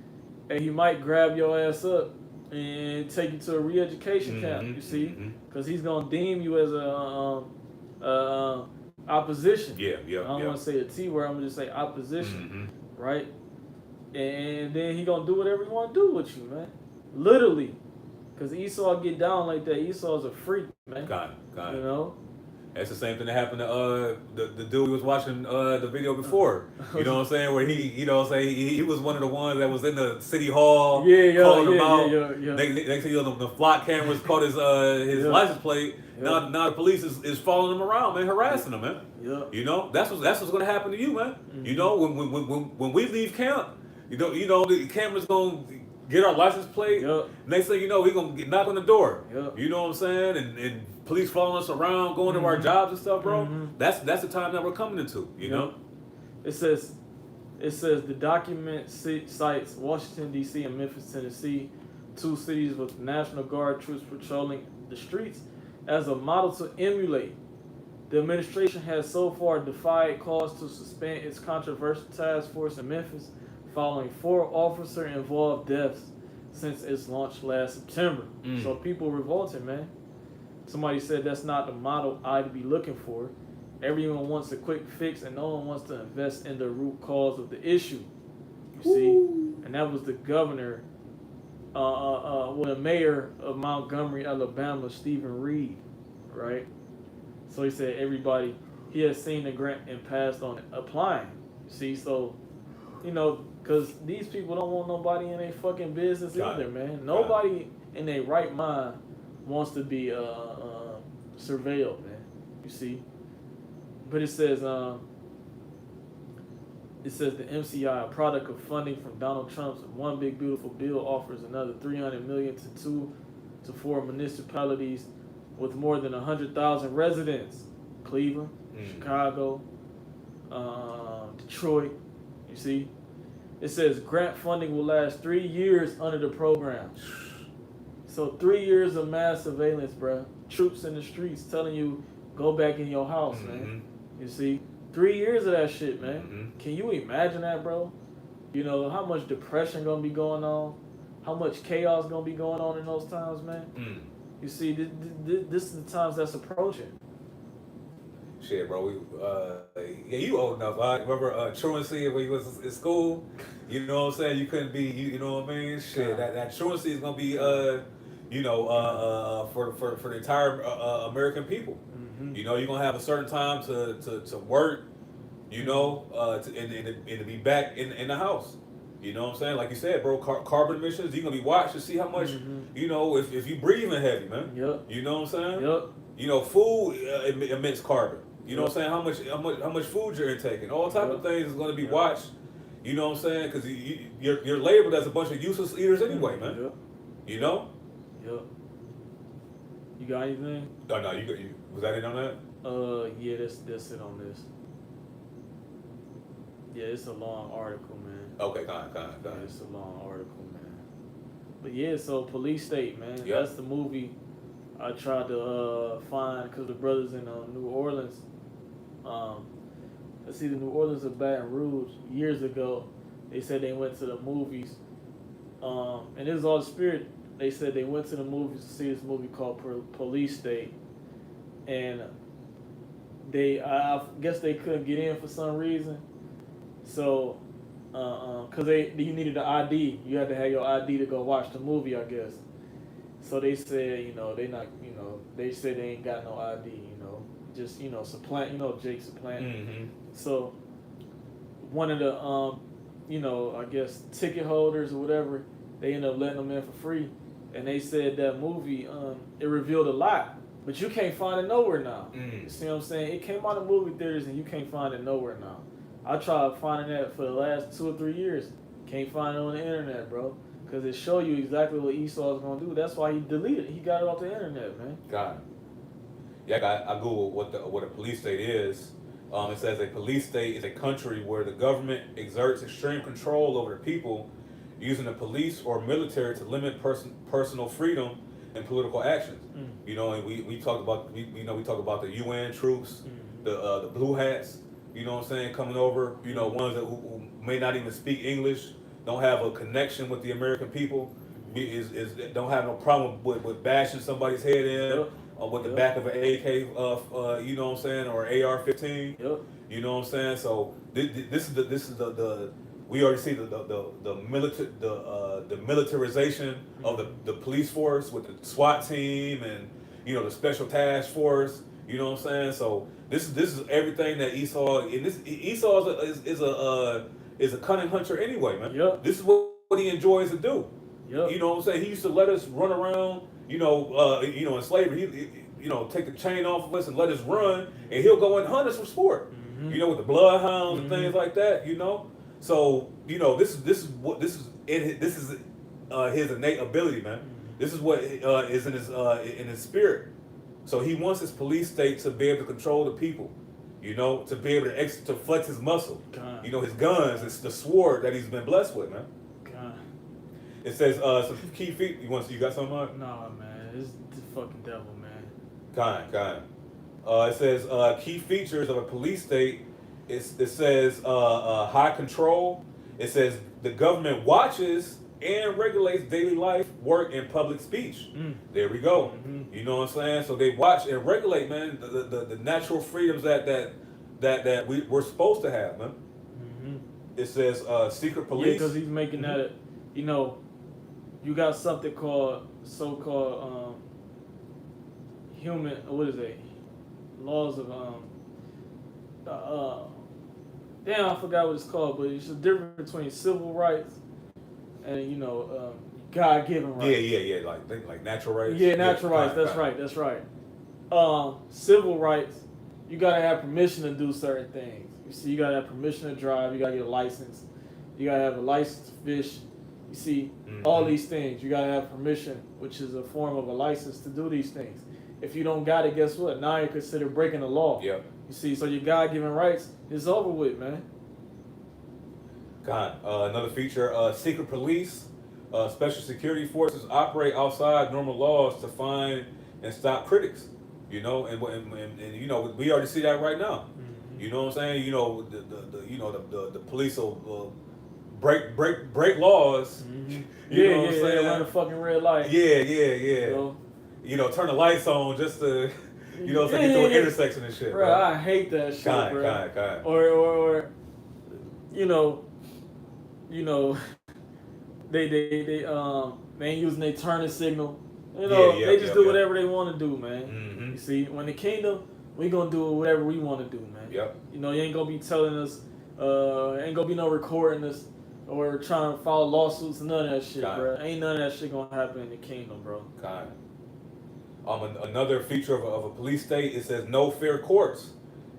and he might grab your ass up and take you to a re-education camp, you see, because he's gonna deem you as a opposition. Yeah. I don't want to say a T word. I'm gonna just say opposition, right? And then he gonna do whatever he want to do with you, man. Literally, because Esau get down like that. Esau's a freak, man. Got it. You know. That's the same thing that happened to the dude who was watching the video before. You know what I'm saying? Where he was one of the ones that was in the city hall calling him out. Next thing you know, the flock cameras caught his license plate. Now the police is following him around, man, harassing him, man. Yeah. You know, that's what's gonna happen to you, man. Mm-hmm. You know, when we leave camp, you know the camera's gonna get our license plate. Yep. Next thing you know, we gonna knock on the door. Yep. You know what I'm saying? And police following us around, going to our jobs and stuff, bro. That's the time that we're coming into. You know. It says the document cites Washington D.C. and Memphis, Tennessee, two cities with National Guard troops patrolling the streets, as a model to emulate. The administration has so far defied calls to suspend its controversial task force in Memphis, following 4 officer-involved deaths since its launch last September. So people revolted, man. Somebody said that's not the model I'd be looking for. Everyone wants a quick fix, and no one wants to invest in the root cause of the issue. You see, and that was the governor, the mayor of Montgomery, Alabama, Stephen Reed, right? So he said he has seen the grant and passed on it, applying. See, so, you know, because these people don't want nobody in their fucking business either, man. Nobody in their right mind wants to be surveilled, man. You see, but it says the MCI, a product of funding from Donald Trump's One Big Beautiful Bill, offers another $300 million to 2 to 4 municipalities with more than 100,000 residents: Cleveland, Chicago, Detroit. You see, it says grant funding will last 3 years under the program. So 3 years of mass surveillance, bro. Troops in the streets telling you, go back in your house, man. You see? 3 years of that shit, man. Can you imagine that, bro? You know, how much depression gonna be going on? How much chaos gonna be going on in those times, man? You see, this is the times that's approaching. Shit, bro. Yeah, you old enough. I remember truancy when you was in school. You know what I'm saying? You couldn't be. You know what I mean? Shit, that truancy is gonna be for the entire American people. Mm-hmm. You know, you're gonna have a certain time to work. You know, and to be back in the house. You know what I'm saying? Like you said, bro, carbon emissions. You're gonna be watched to see how much. Mm-hmm. You know, if you breathing heavy, man. Yep. You know what I'm saying? Yep. You know, food emits carbon. You know what I'm saying? How much food you're intaking. All type of things is going to be watched. You know what I'm saying? Because you're labeled as a bunch of useless eaters anyway, man. Yep. You know? Yep. You got anything? Oh, no, you was that it on that? Yeah, that's it on this. Yeah, it's a long article, man. Okay, kind. Yeah, it's a long article, man. But yeah, so Police State, man. Yep. That's the movie I tried to find because the brothers in New Orleans, let's see, the New Orleans or Baton Rouge years ago, they said they went to the movies, and it was all the spirit. They said they went to the movies to see this movie called Police State, and I guess they couldn't get in for some reason, so because you needed an ID, you had to have your ID to go watch the movie, I guess. So they said, they said they ain't got no ID, just, supplant, Jake supplant. Mm-hmm. So one of the, I guess ticket holders or whatever, they ended up letting them in for free. And they said that movie, it revealed a lot, but you can't find it nowhere now. You see what I'm saying? It came out of movie theaters and you can't find it nowhere now. I tried finding that for the last 2 or 3 years. Can't find it on the internet, bro. Because it show you exactly what Esau is going to do. That's why he deleted it. He got it off the internet, man. Got it. Yeah, I Googled what a police state is. It says a police state is a country where the government exerts extreme control over the people using the police or military to limit personal freedom and political actions. You know, and we talk about talk about the UN troops, the blue hats. You know what I'm saying, coming over. You know, ones that who may not even speak English, don't have a connection with the American people, don't have no problem with bashing somebody's head in with the back of an AK, you know what I'm saying, or AR-15. Yep. You know what I'm saying. So this is the we already see the militarization of the police force with the SWAT team and the special task force. You know what I'm saying. So this is everything that Esau, and Esau is a cunning hunter anyway, man. Yep. This is what he enjoys to do. Yep. You know what I'm saying? He used to let us run around, in slavery. He, take the chain off of us and let us run, and he'll go and hunt us for sport. Mm-hmm. With the bloodhounds and things like that. So this is his innate ability, man. This is what is in his spirit. So he wants his police state to be able to control the people. To be able to flex his muscle. God. His guns, it's the sword that he's been blessed with, man. God. It says some key feet. You got something on? Nah, man, it's the fucking devil, man. Kind. It says key features of a police state. It says high control. It says the government watches and regulates daily life, work, and public speech. There we go. Mm-hmm. You know what I'm saying? So they watch and regulate, man, the natural freedoms that we're supposed to have, man. Mm-hmm. It says secret police. Yeah, because he's making that, you got something called so-called human, what is it? Laws of damn, I forgot what it's called, but it's the difference between civil rights and God-given rights. Yeah. Like natural rights. Yeah, natural rights. That's right. Civil rights, you gotta have permission to do certain things. You see, you gotta have permission to drive. You gotta get a license. You gotta have a license to fish. You see, all these things. You gotta have permission, which is a form of a license to do these things. If you don't got it, guess what? Now you're considered breaking the law. Yep. You see, so your God-given rights is over with, man. God. Another feature: secret police, special security forces operate outside normal laws to find and stop critics. And we already see that right now. Mm-hmm. You know what I'm saying? The police will break laws. Mm-hmm. You know what I'm saying? Run a fucking red light. Yeah. Turn the lights on just to You know, it's like you through an intersection and shit, Bro, bro. I hate that shit, Kind. bro. Or, you know, they ain't using their turning signal. You know, they just do whatever they want to do, man. Mm-hmm. You see, when the kingdom, we gonna do whatever we want to do, man. Yep. You know, you ain't gonna be telling us, ain't gonna be no recording us or trying to file lawsuits and none of that shit, bro. Ain't none of that shit gonna happen in the kingdom, bro. Kind. Another feature of a police state, it says no fair courts.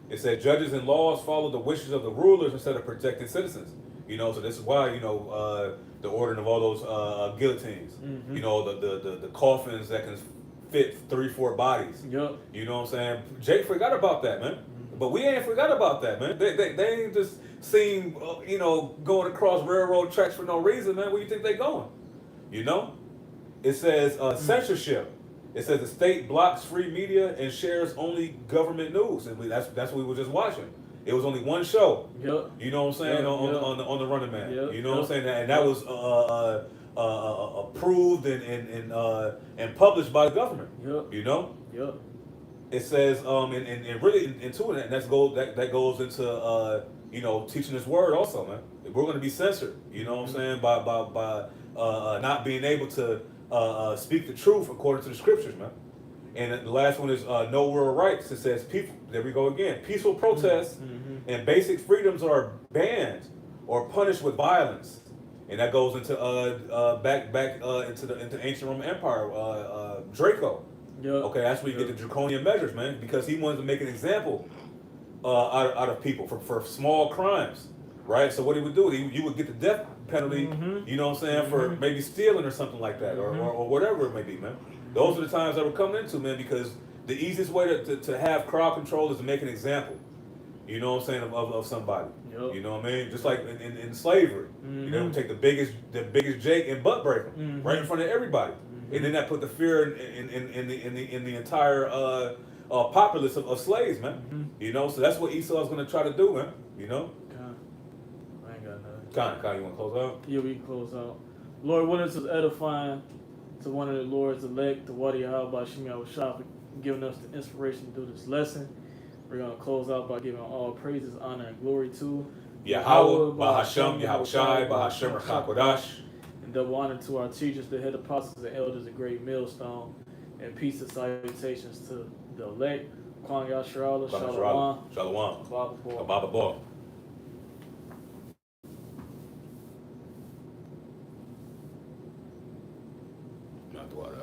It said judges and laws follow the wishes of the rulers instead of protecting citizens. You know, so this is why, you know, the ordering of all those guillotines. Mm-hmm. You know, the coffins that can fit 3-4 bodies. Yep. You know what I'm saying? Jake forgot about that, man. Mm-hmm. But we ain't forgot about that, man. They ain't just seen, you know, going across railroad tracks for no reason, man. Where you think they going? You know? It says censorship. It says the state blocks free media and shares only government news, and that's what we were just watching. It was only one show. Yep. You know what I'm saying? Yep. On the Running Man. Yep. You know what I'm saying? And that was approved and published by the government. Yep. You know? Yep. It says and really into it, and that goes into you know, teaching this word also, man. We're going to be censored. You know what I'm saying? By not being able to speak the truth according to the scriptures, man. And the last one is no rural rights. It says people. There we go again. Peaceful protests and basic freedoms are banned or punished with violence, and that goes into back into ancient Roman Empire. Draco. Yep. Okay, that's where you get the draconian measures, man, because he wanted to make an example out of people for small crimes, right? So what he would do, you would get the death penalty, you know what I'm saying, for maybe stealing or something like that, or whatever it may be, man. Those are the times that we're coming into, man, because the easiest way to have crowd control is to make an example, you know what I'm saying, of somebody. Yep. You know what I mean? Just like in slavery, you know, take the biggest Jake and butt break him right in front of everybody, and then that put the fear in the entire populace of slaves, man. You know, so that's what Esau's going to try to do, man. You know. I ain't got nothing. Con, you want to close out? Yeah, we can close out. Lord, what is edifying to one of the Lord's elect, the Wadi Yahweh Shemi Awashah, for giving us the inspiration to do this lesson. We're going to close out by giving all praises, honor, and glory to Yahweh, Bahashem, Yahushai, Bahashem, Chakodash. And double honor to our teachers, the head apostles and elders, a great millstone. And peace and salutations to the elect. Kwang Yasharala, Shalom. Shalom. Shalom. Baba Bo. Not the water.